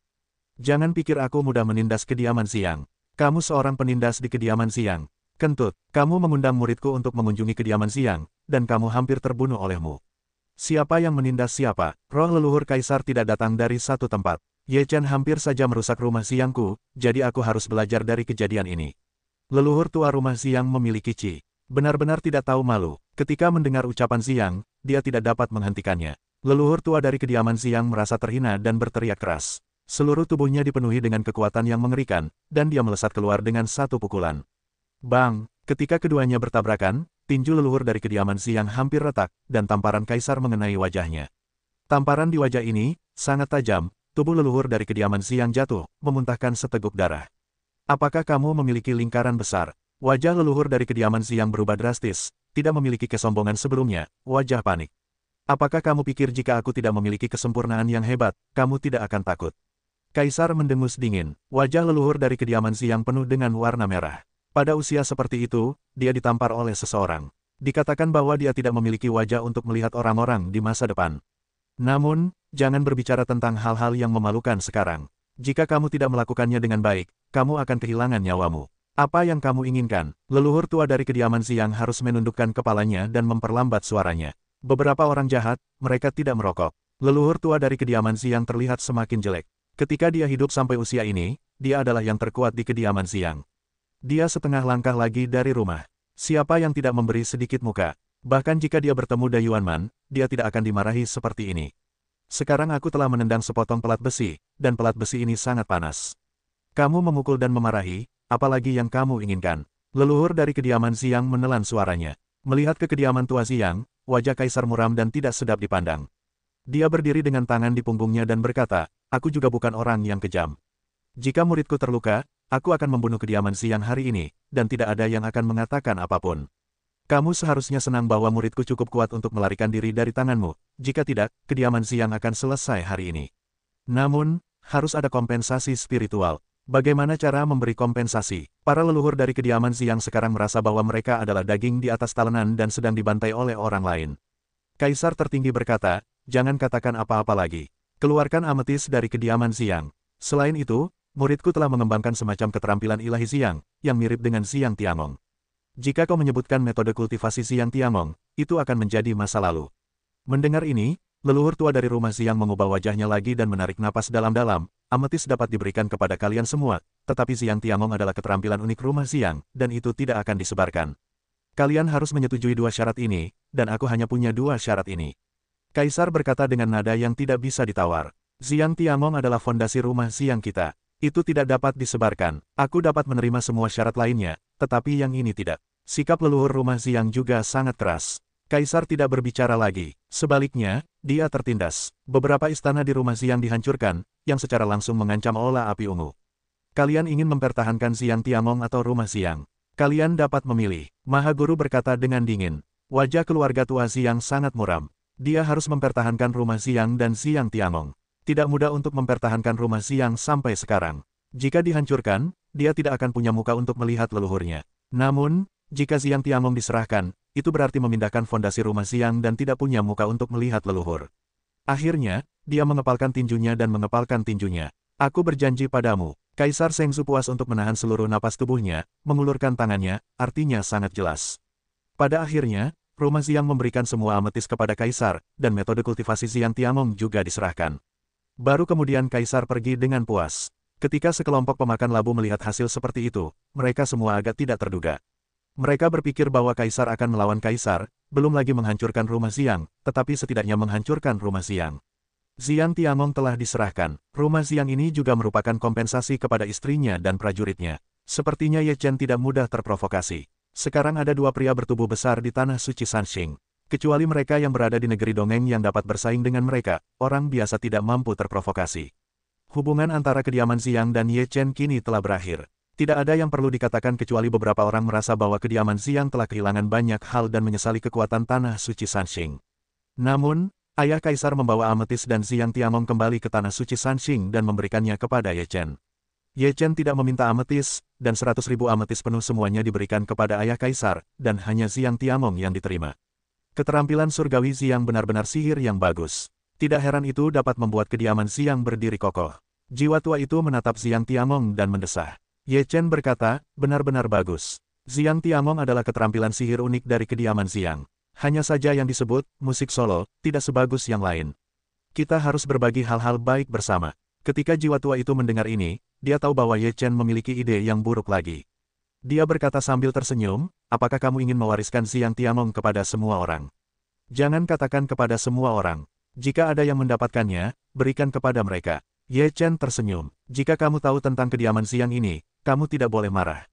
Jangan pikir aku mudah menindas kediaman Xiang. Kamu seorang penindas di kediaman Xiang. Kentut, kamu mengundang muridku untuk mengunjungi kediaman Xiang, dan kamu hampir terbunuh olehmu. Siapa yang menindas siapa? Roh leluhur Kaisar tidak datang dari satu tempat. Ye Chen hampir saja merusak rumah Xiangku, jadi aku harus belajar dari kejadian ini. Leluhur tua rumah Xiang memiliki Qi. Benar-benar tidak tahu malu. Ketika mendengar ucapan Xiang, dia tidak dapat menghentikannya. Leluhur tua dari kediaman Xiang merasa terhina dan berteriak keras. Seluruh tubuhnya dipenuhi dengan kekuatan yang mengerikan, dan dia melesat keluar dengan satu pukulan. Bang! Ketika keduanya bertabrakan, tinju leluhur dari kediaman Xiang hampir retak, dan tamparan Kaisar mengenai wajahnya. Tamparan di wajah ini, sangat tajam, tubuh leluhur dari kediaman Xiang jatuh, memuntahkan seteguk darah. Apakah kamu memiliki lingkaran besar? Wajah leluhur dari kediaman Xiang berubah drastis, tidak memiliki kesombongan sebelumnya, wajah panik. Apakah kamu pikir jika aku tidak memiliki kesempurnaan yang hebat, kamu tidak akan takut? Kaisar mendengus dingin, wajah leluhur dari kediaman Xiang penuh dengan warna merah. Pada usia seperti itu, dia ditampar oleh seseorang. Dikatakan bahwa dia tidak memiliki wajah untuk melihat orang-orang di masa depan. Namun, jangan berbicara tentang hal-hal yang memalukan sekarang. Jika kamu tidak melakukannya dengan baik, kamu akan kehilangan nyawamu. Apa yang kamu inginkan? Leluhur tua dari kediaman Xiang harus menundukkan kepalanya dan memperlambat suaranya. Beberapa orang jahat, mereka tidak merokok. Leluhur tua dari kediaman Xiang terlihat semakin jelek. Ketika dia hidup sampai usia ini, dia adalah yang terkuat di kediaman Xiang. Dia setengah langkah lagi dari rumah. Siapa yang tidak memberi sedikit muka? Bahkan jika dia bertemu Dayuanman, dia tidak akan dimarahi seperti ini. Sekarang aku telah menendang sepotong pelat besi, dan pelat besi ini sangat panas. Kamu memukul dan memarahi, apalagi yang kamu inginkan? Leluhur dari kediaman Xiang menelan suaranya. Melihat ke kediaman tua Xiang, wajah Kaisar muram dan tidak sedap dipandang. Dia berdiri dengan tangan di punggungnya dan berkata, aku juga bukan orang yang kejam. Jika muridku terluka, aku akan membunuh kediaman Xiang hari ini, dan tidak ada yang akan mengatakan apapun. Kamu seharusnya senang bahwa muridku cukup kuat untuk melarikan diri dari tanganmu, jika tidak, kediaman Xiang akan selesai hari ini. Namun, harus ada kompensasi spiritual. Bagaimana cara memberi kompensasi? Para leluhur dari kediaman Xiang sekarang merasa bahwa mereka adalah daging di atas talenan dan sedang dibantai oleh orang lain. Kaisar tertinggi berkata, jangan katakan apa-apa lagi. Keluarkan ametis dari kediaman Xiang. Selain itu, muridku telah mengembangkan semacam keterampilan ilahi Xiang, yang mirip dengan Xiang Tiangong. Jika kau menyebutkan metode kultivasi Xiang Tiangong, itu akan menjadi masa lalu. Mendengar ini, leluhur tua dari rumah Xiang mengubah wajahnya lagi dan menarik napas dalam-dalam. Ametis dapat diberikan kepada kalian semua, tetapi Xiang Tiangong adalah keterampilan unik rumah Xiang, dan itu tidak akan disebarkan. Kalian harus menyetujui dua syarat ini, dan aku hanya punya dua syarat ini. Kaisar berkata dengan nada yang tidak bisa ditawar. Xiang Tiangong adalah fondasi rumah Xiang kita. Itu tidak dapat disebarkan. Aku dapat menerima semua syarat lainnya, tetapi yang ini tidak. Sikap leluhur rumah Xiang juga sangat keras. Kaisar tidak berbicara lagi. Sebaliknya, dia tertindas. Beberapa istana di rumah Xiang dihancurkan, yang secara langsung mengancam aula api ungu. Kalian ingin mempertahankan Xiang Tiangong atau rumah Xiang? Kalian dapat memilih. Maha Guru berkata dengan dingin. Wajah keluarga tua Xiang sangat muram. Dia harus mempertahankan rumah Xiang dan Xiang Tiangong. Tidak mudah untuk mempertahankan rumah Xiang sampai sekarang. Jika dihancurkan, dia tidak akan punya muka untuk melihat leluhurnya. Namun, jika Xiang Tiangong diserahkan, itu berarti memindahkan fondasi rumah Xiang dan tidak punya muka untuk melihat leluhur. Akhirnya, dia mengepalkan tinjunya dan mengepalkan tinjunya. Aku berjanji padamu. Kaisar Zhengzu puas untuk menahan seluruh napas tubuhnya, mengulurkan tangannya, artinya sangat jelas. Pada akhirnya, rumah Xiang memberikan semua ametis kepada Kaisar, dan metode kultivasi Xiang Tiangong juga diserahkan. Baru kemudian Kaisar pergi dengan puas. Ketika sekelompok pemakan labu melihat hasil seperti itu, mereka semua agak tidak terduga. Mereka berpikir bahwa Kaisar akan melawan Kaisar, belum lagi menghancurkan rumah Xiang, tetapi setidaknya menghancurkan rumah Xiang. Xiang Tiangong telah diserahkan. Rumah Xiang ini juga merupakan kompensasi kepada istrinya dan prajuritnya. Sepertinya Ye Chen tidak mudah terprovokasi. Sekarang ada dua pria bertubuh besar di tanah suci Sanxing. Kecuali mereka yang berada di negeri dongeng yang dapat bersaing dengan mereka, orang biasa tidak mampu terprovokasi. Hubungan antara kediaman Xiang dan Ye Chen kini telah berakhir. Tidak ada yang perlu dikatakan kecuali beberapa orang merasa bahwa kediaman Xiang telah kehilangan banyak hal dan menyesali kekuatan tanah suci Sanxing. Namun, ayah Kaisar membawa ametis dan Xiang Tiangong kembali ke tanah suci Sanxing dan memberikannya kepada Ye Chen. Ye Chen tidak meminta ametis, dan 100.000 ametis penuh semuanya diberikan kepada ayah Kaisar, dan hanya Xiang Tiangong yang diterima. Keterampilan surgawi Xiang benar-benar sihir yang bagus. Tidak heran itu dapat membuat kediaman Xiang berdiri kokoh. Jiwa tua itu menatap Xiang Tiangong dan mendesah. Ye Chen berkata, benar-benar bagus. Xiang Tiangong adalah keterampilan sihir unik dari kediaman Xiang. Hanya saja yang disebut, musik solo, tidak sebagus yang lain. Kita harus berbagi hal-hal baik bersama. Ketika jiwa tua itu mendengar ini, dia tahu bahwa Ye Chen memiliki ide yang buruk lagi. Dia berkata sambil tersenyum, apakah kamu ingin mewariskan Xiang Tiangong kepada semua orang? Jangan katakan kepada semua orang. Jika ada yang mendapatkannya, berikan kepada mereka. Ye Chen tersenyum. Jika kamu tahu tentang kediaman Xiang ini, kamu tidak boleh marah.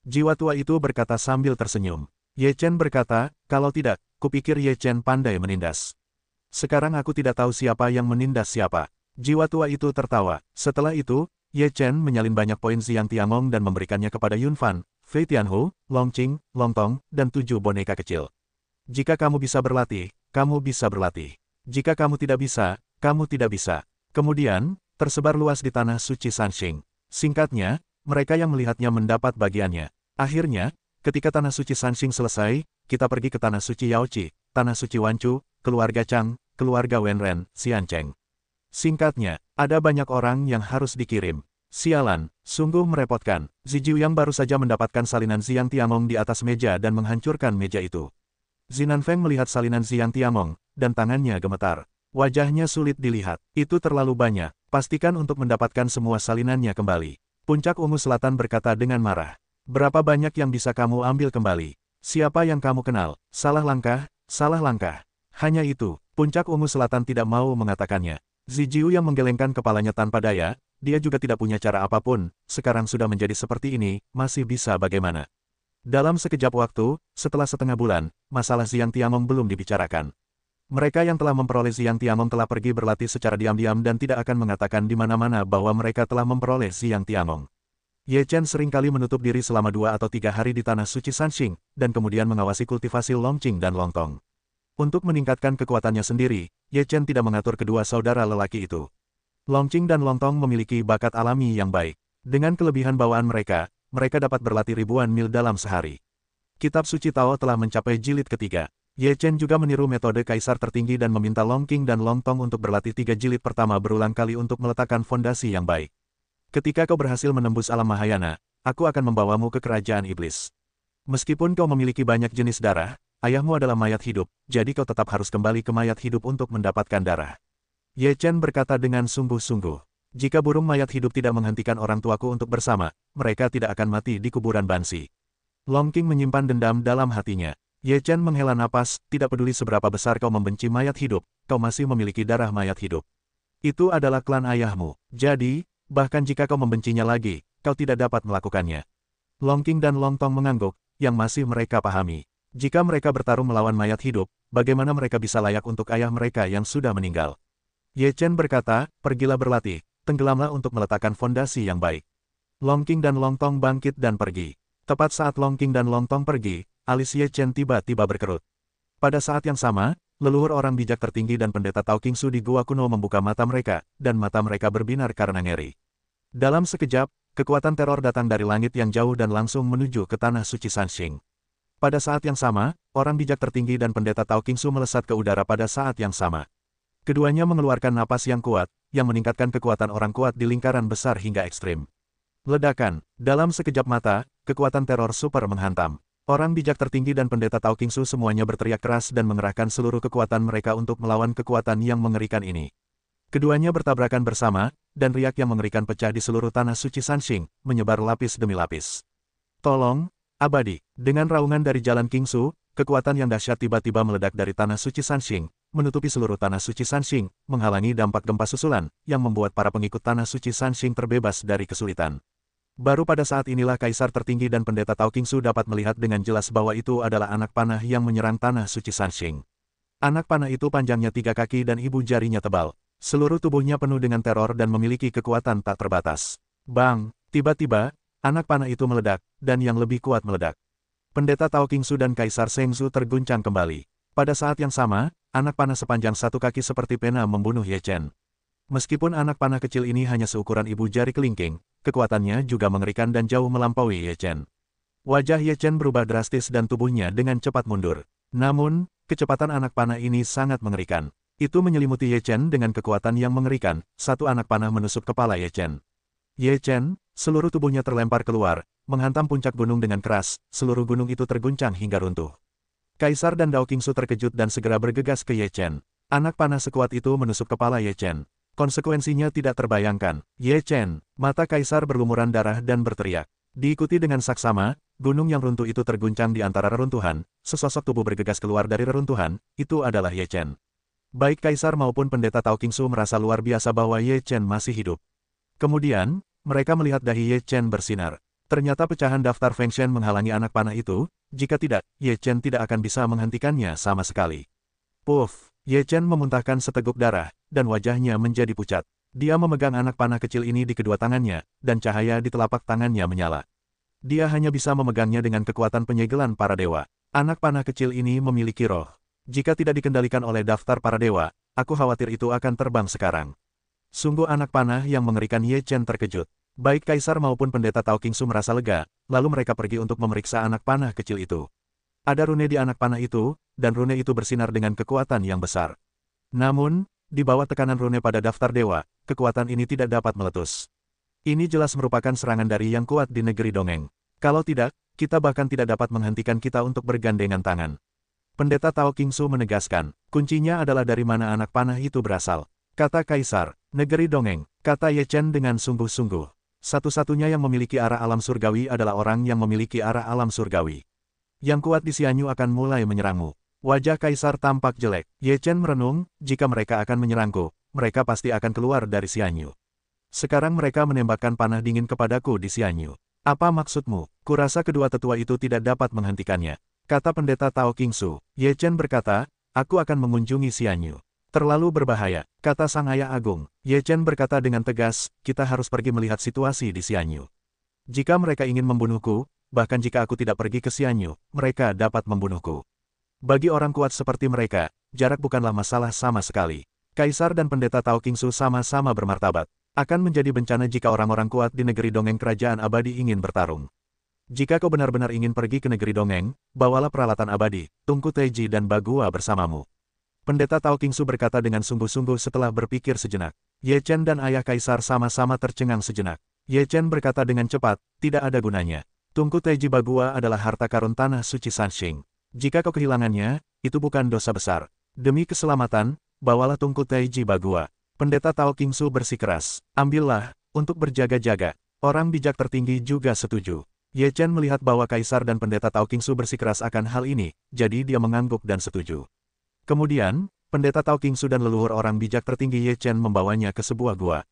Jiwa tua itu berkata sambil tersenyum. Ye Chen berkata, kalau tidak, kupikir Ye Chen pandai menindas. Sekarang aku tidak tahu siapa yang menindas siapa. Jiwa tua itu tertawa. Setelah itu, Ye Chen menyalin banyak poin Xiang Tiangong dan memberikannya kepada Yun Fan, Fei Tianhu, Long Qing, Long Tong, dan 7 boneka kecil. Jika kamu bisa berlatih, kamu bisa berlatih. Jika kamu tidak bisa, kamu tidak bisa. Kemudian, tersebar luas di tanah suci Sanxing. Singkatnya, mereka yang melihatnya mendapat bagiannya. Akhirnya, ketika tanah suci Sanxing selesai, kita pergi ke tanah suci Yaoqi, tanah suci Wanchu, keluarga Chang, keluarga Wenren, Xian Cheng. Singkatnya, ada banyak orang yang harus dikirim. Sialan, sungguh merepotkan. Zijiu yang baru saja mendapatkan salinan Xiang Tiangong di atas meja dan menghancurkan meja itu. Zinanfeng melihat salinan Xiang Tiangong, dan tangannya gemetar. Wajahnya sulit dilihat. Itu terlalu banyak. Pastikan untuk mendapatkan semua salinannya kembali. Puncak Ungu Selatan berkata dengan marah. Berapa banyak yang bisa kamu ambil kembali? Siapa yang kamu kenal? Salah langkah, salah langkah. Hanya itu, Puncak Ungu Selatan tidak mau mengatakannya. Zijiu yang menggelengkan kepalanya tanpa daya, dia juga tidak punya cara apapun, sekarang sudah menjadi seperti ini, masih bisa bagaimana? Dalam sekejap waktu, setelah setengah bulan, masalah Xiang Tiangong belum dibicarakan. Mereka yang telah memperoleh Xiang Tiangong telah pergi berlatih secara diam-diam dan tidak akan mengatakan di mana-mana bahwa mereka telah memperoleh Xiang Tiangong. Ye Chen seringkali menutup diri selama 2 atau 3 hari di tanah suci Sanxing, dan kemudian mengawasi kultivasi Long Qing dan Long Tong. Untuk meningkatkan kekuatannya sendiri, Ye Chen tidak mengatur kedua saudara lelaki itu. Long Qing dan Long Tong memiliki bakat alami yang baik. Dengan kelebihan bawaan mereka, mereka dapat berlatih ribuan mil dalam sehari. Kitab Suci Tao telah mencapai jilid ketiga. Ye Chen juga meniru metode kaisar tertinggi dan meminta Long Qing dan Long Tong untuk berlatih 3 jilid pertama berulang kali untuk meletakkan fondasi yang baik. Ketika kau berhasil menembus alam Mahayana, aku akan membawamu ke kerajaan iblis. Meskipun kau memiliki banyak jenis darah, ayahmu adalah mayat hidup, jadi kau tetap harus kembali ke mayat hidup untuk mendapatkan darah. Ye Chen berkata dengan sungguh-sungguh. Jika burung mayat hidup tidak menghentikan orang tuaku untuk bersama, mereka tidak akan mati di kuburan Bansi. Long Qing menyimpan dendam dalam hatinya. Ye Chen menghela napas, tidak peduli seberapa besar kau membenci mayat hidup, kau masih memiliki darah mayat hidup. Itu adalah klan ayahmu. Jadi, bahkan jika kau membencinya lagi, kau tidak dapat melakukannya. Long Qing dan Long Tong mengangguk, yang masih mereka pahami. Jika mereka bertarung melawan mayat hidup, bagaimana mereka bisa layak untuk ayah mereka yang sudah meninggal? Ye Chen berkata, pergilah berlatih, tenggelamlah untuk meletakkan fondasi yang baik. Long Qing dan Long Tong bangkit dan pergi. Tepat saat Long Qing dan Long Tong pergi, alis Ye Chen tiba-tiba berkerut. Pada saat yang sama, leluhur orang bijak tertinggi dan pendeta Tao Qingsu di gua kuno membuka mata mereka, dan mata mereka berbinar karena ngeri. Dalam sekejap, kekuatan teror datang dari langit yang jauh dan langsung menuju ke tanah suci Sanxing. Pada saat yang sama, orang bijak tertinggi dan pendeta Tao Qingsu melesat ke udara pada saat yang sama. Keduanya mengeluarkan napas yang kuat, yang meningkatkan kekuatan orang kuat di lingkaran besar hingga ekstrim. Ledakan, dalam sekejap mata, kekuatan teror super menghantam. Orang bijak tertinggi dan pendeta Tao Qingsu semuanya berteriak keras dan mengerahkan seluruh kekuatan mereka untuk melawan kekuatan yang mengerikan ini. Keduanya bertabrakan bersama, dan riak yang mengerikan pecah di seluruh tanah suci Sanxing, menyebar lapis demi lapis. Tolong! Abadi, dengan raungan dari jalan Qingsu, kekuatan yang dahsyat tiba-tiba meledak dari tanah suci Sanxing, menutupi seluruh tanah suci Sanxing, menghalangi dampak gempa susulan, yang membuat para pengikut tanah suci Sanxing terbebas dari kesulitan. Baru pada saat inilah Kaisar tertinggi dan pendeta Tao Qingsu dapat melihat dengan jelas bahwa itu adalah anak panah yang menyerang tanah suci Sanxing. Anak panah itu panjangnya 3 kaki dan ibu jarinya tebal. Seluruh tubuhnya penuh dengan teror dan memiliki kekuatan tak terbatas. Bang! Tiba-tiba, anak panah itu meledak, dan yang lebih kuat meledak. Pendeta Tao Qingsu dan Kaisar Shengzu terguncang kembali. Pada saat yang sama, anak panah sepanjang 1 kaki seperti pena membunuh Ye Chen. Meskipun anak panah kecil ini hanya seukuran ibu jari kelingking, kekuatannya juga mengerikan dan jauh melampaui Ye Chen. Wajah Ye Chen berubah drastis dan tubuhnya dengan cepat mundur. Namun, kecepatan anak panah ini sangat mengerikan. Itu menyelimuti Ye Chen dengan kekuatan yang mengerikan, satu anak panah menusuk kepala Ye Chen. Ye Chen, seluruh tubuhnya terlempar keluar, menghantam puncak gunung dengan keras, seluruh gunung itu terguncang hingga runtuh. Kaisar dan Dao Qingsu terkejut dan segera bergegas ke Ye Chen. Anak panah sekuat itu menusuk kepala Ye Chen. Konsekuensinya tidak terbayangkan. Ye Chen, mata Kaisar berlumuran darah dan berteriak. Diikuti dengan saksama, gunung yang runtuh itu terguncang di antara reruntuhan, sesosok tubuh bergegas keluar dari reruntuhan, itu adalah Ye Chen. Baik Kaisar maupun pendeta Tao Qingsu merasa luar biasa bahwa Ye Chen masih hidup. Kemudian, mereka melihat dahi Ye Chen bersinar. Ternyata pecahan daftar Feng Shen menghalangi anak panah itu, jika tidak, Ye Chen tidak akan bisa menghentikannya sama sekali. Puff! Ye Chen memuntahkan seteguk darah, dan wajahnya menjadi pucat. Dia memegang anak panah kecil ini di kedua tangannya, dan cahaya di telapak tangannya menyala. Dia hanya bisa memegangnya dengan kekuatan penyegelan para dewa. Anak panah kecil ini memiliki roh. Jika tidak dikendalikan oleh daftar para dewa, aku khawatir itu akan terbang sekarang. Sungguh anak panah yang mengerikan. Ye Chen terkejut. Baik Kaisar maupun pendeta Tao Qingsu merasa lega, lalu mereka pergi untuk memeriksa anak panah kecil itu. Ada rune di anak panah itu, dan rune itu bersinar dengan kekuatan yang besar. Namun, di bawah tekanan rune pada daftar dewa, kekuatan ini tidak dapat meletus. Ini jelas merupakan serangan dari yang kuat di negeri dongeng. Kalau tidak, kita bahkan tidak dapat menghentikan kita untuk bergandengan tangan. Pendeta Tao Qingsu menegaskan, kuncinya adalah dari mana anak panah itu berasal. Kata Kaisar, negeri dongeng, kata Ye Chen dengan sungguh-sungguh. Satu-satunya yang memiliki arah alam surgawi adalah orang yang memiliki arah alam surgawi. Yang kuat di Xianyu akan mulai menyerangmu. Wajah Kaisar tampak jelek. Ye Chen merenung, jika mereka akan menyerangku, mereka pasti akan keluar dari Xianyu. Sekarang mereka menembakkan panah dingin kepadaku di Xianyu. Apa maksudmu? Kurasa kedua tetua itu tidak dapat menghentikannya. Kata pendeta Tao Qingsu. Ye Chen berkata, aku akan mengunjungi Xianyu. Terlalu berbahaya, kata sang ayah agung. Ye Chen berkata dengan tegas, kita harus pergi melihat situasi di Xianyu. Jika mereka ingin membunuhku, bahkan jika aku tidak pergi ke Xianyu, mereka dapat membunuhku. Bagi orang kuat seperti mereka, jarak bukanlah masalah sama sekali. Kaisar dan pendeta Tao Qingsu sama-sama bermartabat. Akan menjadi bencana jika orang-orang kuat di negeri dongeng kerajaan abadi ingin bertarung. Jika kau benar-benar ingin pergi ke negeri dongeng, bawalah peralatan abadi, Tungku Teji dan Bagua bersamamu. Pendeta Tao Qingsu berkata dengan sungguh-sungguh setelah berpikir sejenak. Ye Chen dan ayah Kaisar sama-sama tercengang sejenak. Ye Chen berkata dengan cepat, tidak ada gunanya. Tungku Teji Bagua adalah harta karun tanah suci Sanxing. Jika kau kehilangannya, itu bukan dosa besar. Demi keselamatan, bawalah Tungku Teji Bagua. Pendeta Tao Qingsu bersikeras. Ambillah, untuk berjaga-jaga. Orang bijak tertinggi juga setuju. Ye Chen melihat bahwa Kaisar dan pendeta Tao Qingsu bersikeras akan hal ini, jadi dia mengangguk dan setuju. Kemudian, pendeta Tao Qingsu dan leluhur orang bijak tertinggi Ye Chen membawanya ke sebuah gua.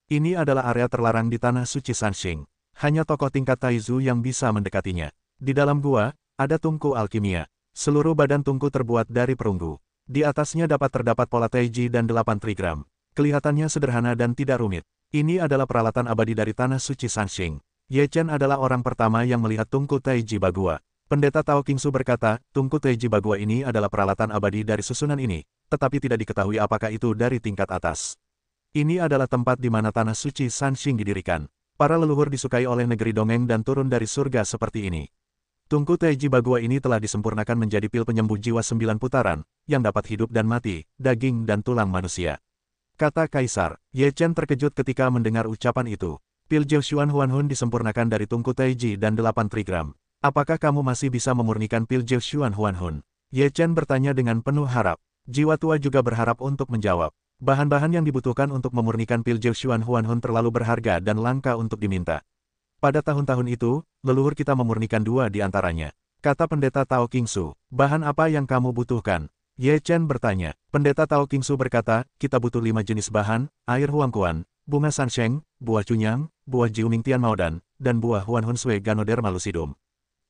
Ini adalah area terlarang di tanah suci Sanxing. Hanya tokoh tingkat Taizu yang bisa mendekatinya. Di dalam gua, ada tungku alkimia. Seluruh badan tungku terbuat dari perunggu. Di atasnya terdapat pola taiji dan 8 trigram. Kelihatannya sederhana dan tidak rumit. Ini adalah peralatan abadi dari Tanah Suci Sanxing. Ye Chen adalah orang pertama yang melihat tungku taiji Bagua. Pendeta Tao Qingsu berkata, tungku taiji Bagua ini adalah peralatan abadi dari susunan ini, tetapi tidak diketahui apakah itu dari tingkat atas. Ini adalah tempat di mana Tanah Suci Sanxing didirikan. Para leluhur disukai oleh negeri dongeng dan turun dari surga seperti ini. Tungku taiji Bagua ini telah disempurnakan menjadi pil penyembuh jiwa 9 putaran, yang dapat hidup dan mati, daging dan tulang manusia. Kata Kaisar. Ye Chen terkejut ketika mendengar ucapan itu. Pil Jiushuan Huanhun disempurnakan dari tungku taiji dan 8 trigram. Apakah kamu masih bisa memurnikan pil Jiushuan Huanhun? Ye Chen bertanya dengan penuh harap. Jiwa tua juga berharap untuk menjawab. Bahan-bahan yang dibutuhkan untuk memurnikan pil Jiushuan Huanhun terlalu berharga dan langka untuk diminta. Pada tahun-tahun itu, leluhur kita memurnikan 2 di antaranya. Kata Pendeta Tao Qingsu. Bahan apa yang kamu butuhkan? Ye Chen bertanya. Pendeta Tao Qingsu berkata, kita butuh 5 jenis bahan, air Huangquan, bunga Sansheng, buah cunyang, buah Jiuming Tianmaodan, dan buah Huanhun Sui Ganoderma lucidum.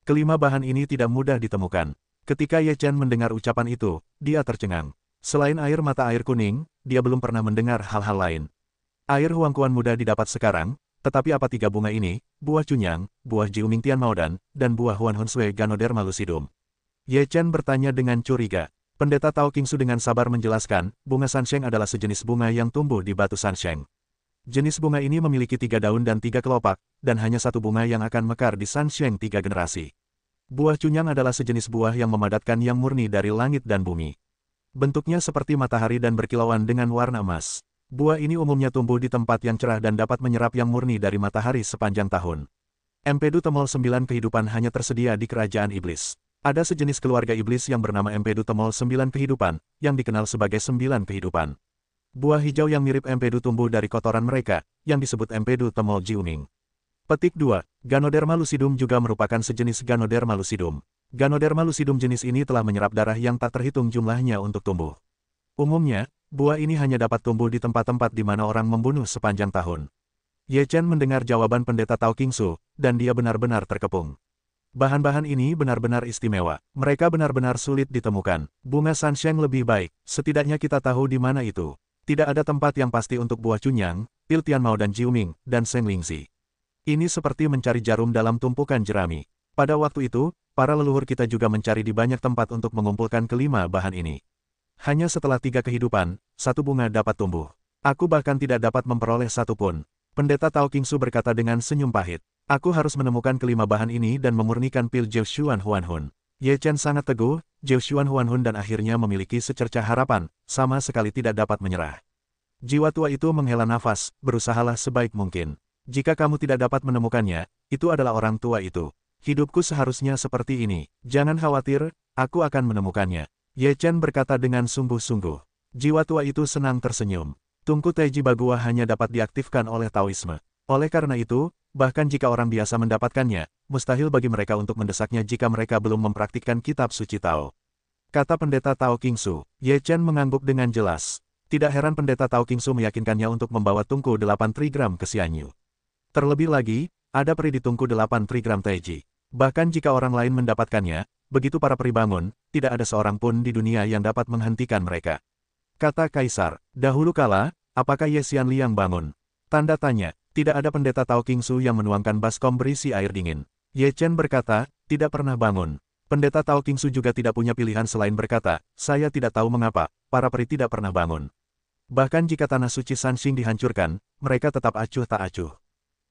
Kelima bahan ini tidak mudah ditemukan. Ketika Ye Chen mendengar ucapan itu, dia tercengang. Selain air mata air kuning, dia belum pernah mendengar hal-hal lain. Air Huangquan mudah didapat sekarang, tetapi apa 3 bunga ini, buah cunyang, buah Jiuming Tianmaodan, dan buah Huanhun Sui Ganoderma lucidum? Ye Chen bertanya dengan curiga. Pendeta Tao Qingsu dengan sabar menjelaskan, bunga Sansheng adalah sejenis bunga yang tumbuh di batu Sansheng. Jenis bunga ini memiliki 3 daun dan 3 kelopak, dan hanya 1 bunga yang akan mekar di Sansheng 3 generasi. Buah cunyang adalah sejenis buah yang memadatkan yang murni dari langit dan bumi. Bentuknya seperti matahari dan berkilauan dengan warna emas. Buah ini umumnya tumbuh di tempat yang cerah dan dapat menyerap yang murni dari matahari sepanjang tahun. Empedu Temol 9 kehidupan hanya tersedia di kerajaan iblis. Ada sejenis keluarga iblis yang bernama Empedu Temol 9 kehidupan, yang dikenal sebagai 9 kehidupan. Buah hijau yang mirip empedu tumbuh dari kotoran mereka, yang disebut empedu Temol Jiuming. Petik 2. Ganoderma lucidum juga merupakan sejenis Ganoderma lucidum. Ganoderma lucidum jenis ini telah menyerap darah yang tak terhitung jumlahnya untuk tumbuh. Umumnya, buah ini hanya dapat tumbuh di tempat-tempat di mana orang membunuh sepanjang tahun. Ye Chen mendengar jawaban Pendeta Tao Qingsu, dan dia benar-benar terkepung. Bahan-bahan ini benar-benar istimewa. Mereka benar-benar sulit ditemukan. Bunga Sansheng lebih baik, setidaknya kita tahu di mana itu. Tidak ada tempat yang pasti untuk buah cunyang, pil Tianmao dan Jiuming, dan Seng Lingzi. Ini seperti mencari jarum dalam tumpukan jerami. Pada waktu itu, para leluhur kita juga mencari di banyak tempat untuk mengumpulkan kelima bahan ini. Hanya setelah 3 kehidupan, 1 bunga dapat tumbuh. Aku bahkan tidak dapat memperoleh 1 pun. Pendeta Tao Qingsu berkata dengan senyum pahit. Aku harus menemukan kelima bahan ini dan memurnikan pil Jiushuan Huanhun. Ye Chen sangat teguh, Jiushuan Huanhun dan akhirnya memiliki secercah harapan, sama sekali tidak dapat menyerah. Jiwa tua itu menghela nafas, berusahalah sebaik mungkin. Jika kamu tidak dapat menemukannya, itu adalah orang tua itu. Hidupku seharusnya seperti ini. Jangan khawatir, aku akan menemukannya. Ye Chen berkata dengan sungguh-sungguh. Jiwa tua itu senang tersenyum. Tungku taiji Bagua hanya dapat diaktifkan oleh Taoisme. Oleh karena itu, bahkan jika orang biasa mendapatkannya, mustahil bagi mereka untuk mendesaknya jika mereka belum mempraktikkan kitab suci Tao. Kata Pendeta Tao Qingsu. Ye Chen mengangguk dengan jelas. Tidak heran Pendeta Tao Qingsu meyakinkannya untuk membawa tungku 8 trigram ke Xianyu. Terlebih lagi, ada peri di tungku 8 trigram taiji. Bahkan jika orang lain mendapatkannya, begitu para peri bangun, tidak ada seorang pun di dunia yang dapat menghentikan mereka. Kata Kaisar. Dahulu kala, apakah Ye Xianliang bangun? Tanda tanya. Tidak ada Pendeta Tao Qingsu yang menuangkan baskom berisi air dingin. Ye Chen berkata, tidak pernah bangun. Pendeta Tao Qingsu juga tidak punya pilihan selain berkata, saya tidak tahu mengapa, para peri tidak pernah bangun. Bahkan jika tanah suci Sanxing dihancurkan, mereka tetap acuh tak acuh.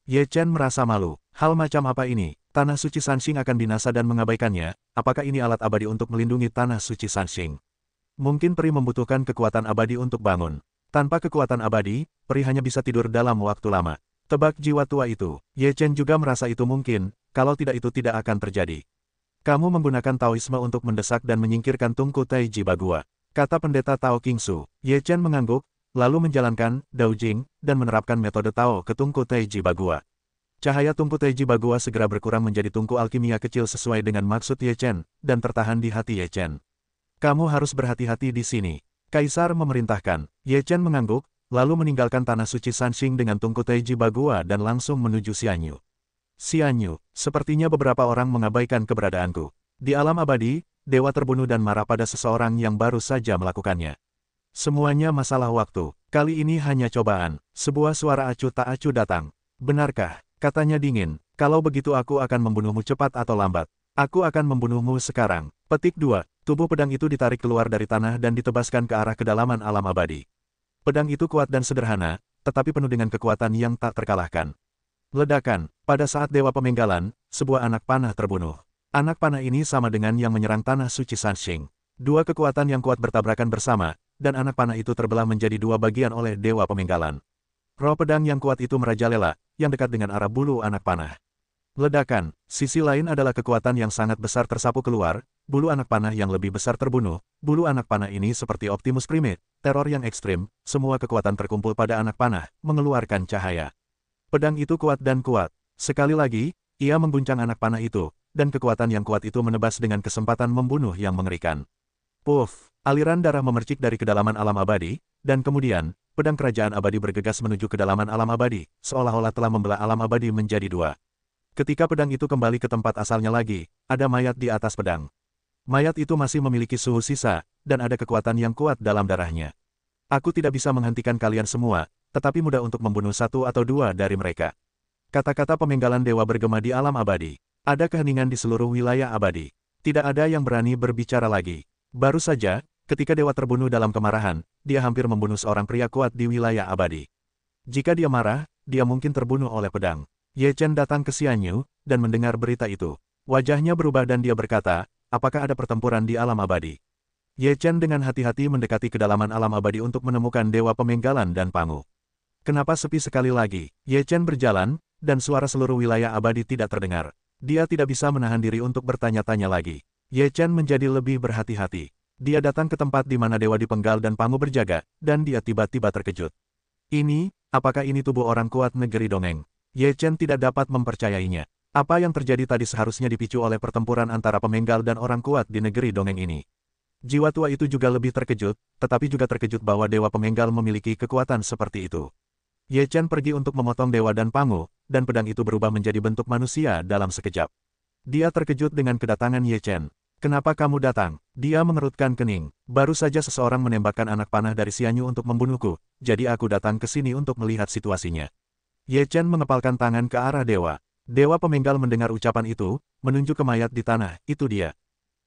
Ye Chen merasa malu. Hal macam apa ini? Tanah suci Sanxing akan binasa dan mengabaikannya, apakah ini alat abadi untuk melindungi tanah suci Sanxing? Mungkin peri membutuhkan kekuatan abadi untuk bangun. Tanpa kekuatan abadi, peri hanya bisa tidur dalam waktu lama. Tebak jiwa tua itu. Ye Chen juga merasa itu mungkin, kalau tidak itu tidak akan terjadi. Kamu menggunakan Taoisme untuk mendesak dan menyingkirkan tungku taiji Bagua. Kata Pendeta Tao Qingsu. Ye Chen mengangguk, lalu menjalankan Daojing, dan menerapkan metode Tao ke tungku taiji Bagua. Cahaya tungku taiji Bagua segera berkurang menjadi tungku alkimia kecil sesuai dengan maksud Ye Chen, dan tertahan di hati Ye Chen. Kamu harus berhati-hati di sini. Kaisar memerintahkan. Ye Chen mengangguk, lalu meninggalkan tanah suci Sanxing dengan tungku taiji Bagua dan langsung menuju Xianyu. Xianyu, sepertinya beberapa orang mengabaikan keberadaanku. Di alam abadi, dewa terbunuh dan marah pada seseorang yang baru saja melakukannya. Semuanya masalah waktu. Kali ini hanya cobaan. Sebuah suara acuh tak acuh datang. Benarkah? Katanya dingin. Kalau begitu aku akan membunuhmu cepat atau lambat. Aku akan membunuhmu sekarang. Petik 2. Tubuh pedang itu ditarik keluar dari tanah dan ditebaskan ke arah kedalaman alam abadi. Pedang itu kuat dan sederhana, tetapi penuh dengan kekuatan yang tak terkalahkan. Ledakan. Pada saat Dewa Pemenggalan, sebuah anak panah terbunuh. Anak panah ini sama dengan yang menyerang tanah suci Sanxing. Dua kekuatan yang kuat bertabrakan bersama, dan anak panah itu terbelah menjadi dua bagian oleh Dewa Pemenggalan. Roh pedang yang kuat itu merajalela, yang dekat dengan arah bulu anak panah. Ledakan. Sisi lain adalah kekuatan yang sangat besar tersapu keluar, bulu anak panah yang lebih besar terbunuh. Bulu anak panah ini seperti Optimus Prime, teror yang ekstrim, semua kekuatan terkumpul pada anak panah, mengeluarkan cahaya. Pedang itu kuat dan kuat. Sekali lagi, ia mengguncang anak panah itu, dan kekuatan yang kuat itu menebas dengan kesempatan membunuh yang mengerikan. Puff! Aliran darah memercik dari kedalaman alam abadi, dan kemudian, pedang kerajaan abadi bergegas menuju kedalaman alam abadi, seolah-olah telah membelah alam abadi menjadi dua. Ketika pedang itu kembali ke tempat asalnya lagi, ada mayat di atas pedang. Mayat itu masih memiliki suhu sisa, dan ada kekuatan yang kuat dalam darahnya. Aku tidak bisa menghentikan kalian semua, tetapi mudah untuk membunuh satu atau dua dari mereka. Kata-kata pemenggalan dewa bergema di alam abadi. Ada keheningan di seluruh wilayah abadi. Tidak ada yang berani berbicara lagi. Baru saja, ketika dewa terbunuh dalam kemarahan, dia hampir membunuh seorang pria kuat di wilayah abadi. Jika dia marah, dia mungkin terbunuh oleh pedang. Ye Chen datang ke Xianyu, dan mendengar berita itu. Wajahnya berubah dan dia berkata, apakah ada pertempuran di alam abadi? Ye Chen dengan hati-hati mendekati kedalaman alam abadi untuk menemukan dewa pemenggalan dan Pangu. Kenapa sepi sekali lagi? Ye Chen berjalan, dan suara seluruh wilayah abadi tidak terdengar. Dia tidak bisa menahan diri untuk bertanya-tanya lagi. Ye Chen menjadi lebih berhati-hati. Dia datang ke tempat di mana dewa dipenggal dan Pangu berjaga, dan dia tiba-tiba terkejut. Apakah ini tubuh orang kuat negeri dongeng? Ye Chen tidak dapat mempercayainya. Apa yang terjadi tadi seharusnya dipicu oleh pertempuran antara pemenggal dan orang kuat di negeri dongeng ini. Jiwa tua itu juga lebih terkejut, tetapi juga terkejut bahwa dewa pemenggal memiliki kekuatan seperti itu. Ye Chen pergi untuk memotong dewa dan Pangu, dan pedang itu berubah menjadi bentuk manusia dalam sekejap. Dia terkejut dengan kedatangan Ye Chen. Kenapa kamu datang? Dia mengerutkan kening. Baru saja seseorang menembakkan anak panah dari Xianyu untuk membunuhku, jadi aku datang ke sini untuk melihat situasinya. Ye Chen mengepalkan tangan ke arah dewa. Dewa pemenggal mendengar ucapan itu, menunjuk ke mayat di tanah, itu dia.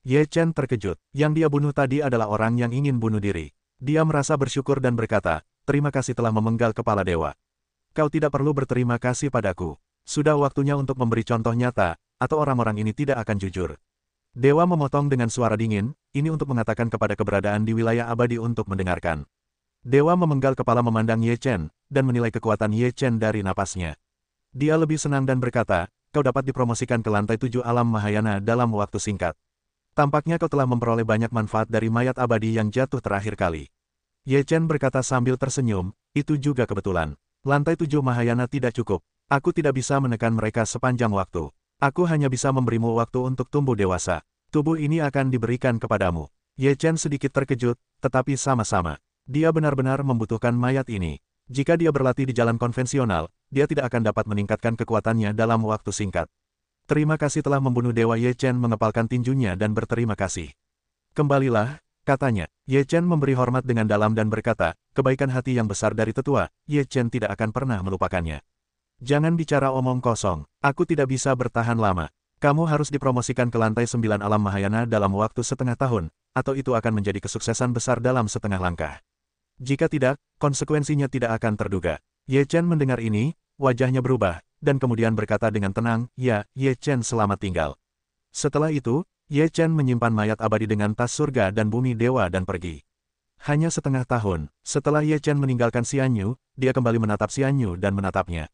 Ye Chen terkejut. Yang dia bunuh tadi adalah orang yang ingin bunuh diri. Dia merasa bersyukur dan berkata, terima kasih telah memenggal kepala dewa. Kau tidak perlu berterima kasih padaku. Sudah waktunya untuk memberi contoh nyata, atau orang-orang ini tidak akan jujur. Dewa memotong dengan suara dingin, ini untuk mengatakan kepada keberadaan di wilayah abadi untuk mendengarkan. Dewa memenggal kepala memandang Ye Chen, dan menilai kekuatan Ye Chen dari napasnya. Dia lebih senang dan berkata, kau dapat dipromosikan ke lantai 7 alam Mahayana dalam waktu singkat. Tampaknya kau telah memperoleh banyak manfaat dari mayat abadi yang jatuh terakhir kali. Ye Chen berkata sambil tersenyum, itu juga kebetulan. Lantai 7 Mahayana tidak cukup. Aku tidak bisa menekan mereka sepanjang waktu. Aku hanya bisa memberimu waktu untuk tumbuh dewasa. Tubuh ini akan diberikan kepadamu. Ye Chen sedikit terkejut, tetapi sama-sama. Dia benar-benar membutuhkan mayat ini. Jika dia berlatih di jalan konvensional, dia tidak akan dapat meningkatkan kekuatannya dalam waktu singkat. Terima kasih telah membunuh dewa. Ye Chen mengepalkan tinjunya dan berterima kasih. Kembalilah, katanya. Ye Chen memberi hormat dengan dalam dan berkata, kebaikan hati yang besar dari tetua, Ye Chen tidak akan pernah melupakannya. Jangan bicara omong kosong, aku tidak bisa bertahan lama. Kamu harus dipromosikan ke lantai 9 alam Mahayana dalam waktu setengah tahun, atau itu akan menjadi kesuksesan besar dalam setengah langkah. Jika tidak, konsekuensinya tidak akan terduga. Ye Chen mendengar ini, wajahnya berubah, dan kemudian berkata dengan tenang, ya, Ye Chen selamat tinggal. Setelah itu, Ye Chen menyimpan mayat abadi dengan tas surga dan bumi dewa dan pergi. Hanya setengah tahun, setelah Ye Chen meninggalkan Xianyu, dia kembali menatap Xianyu dan menatapnya.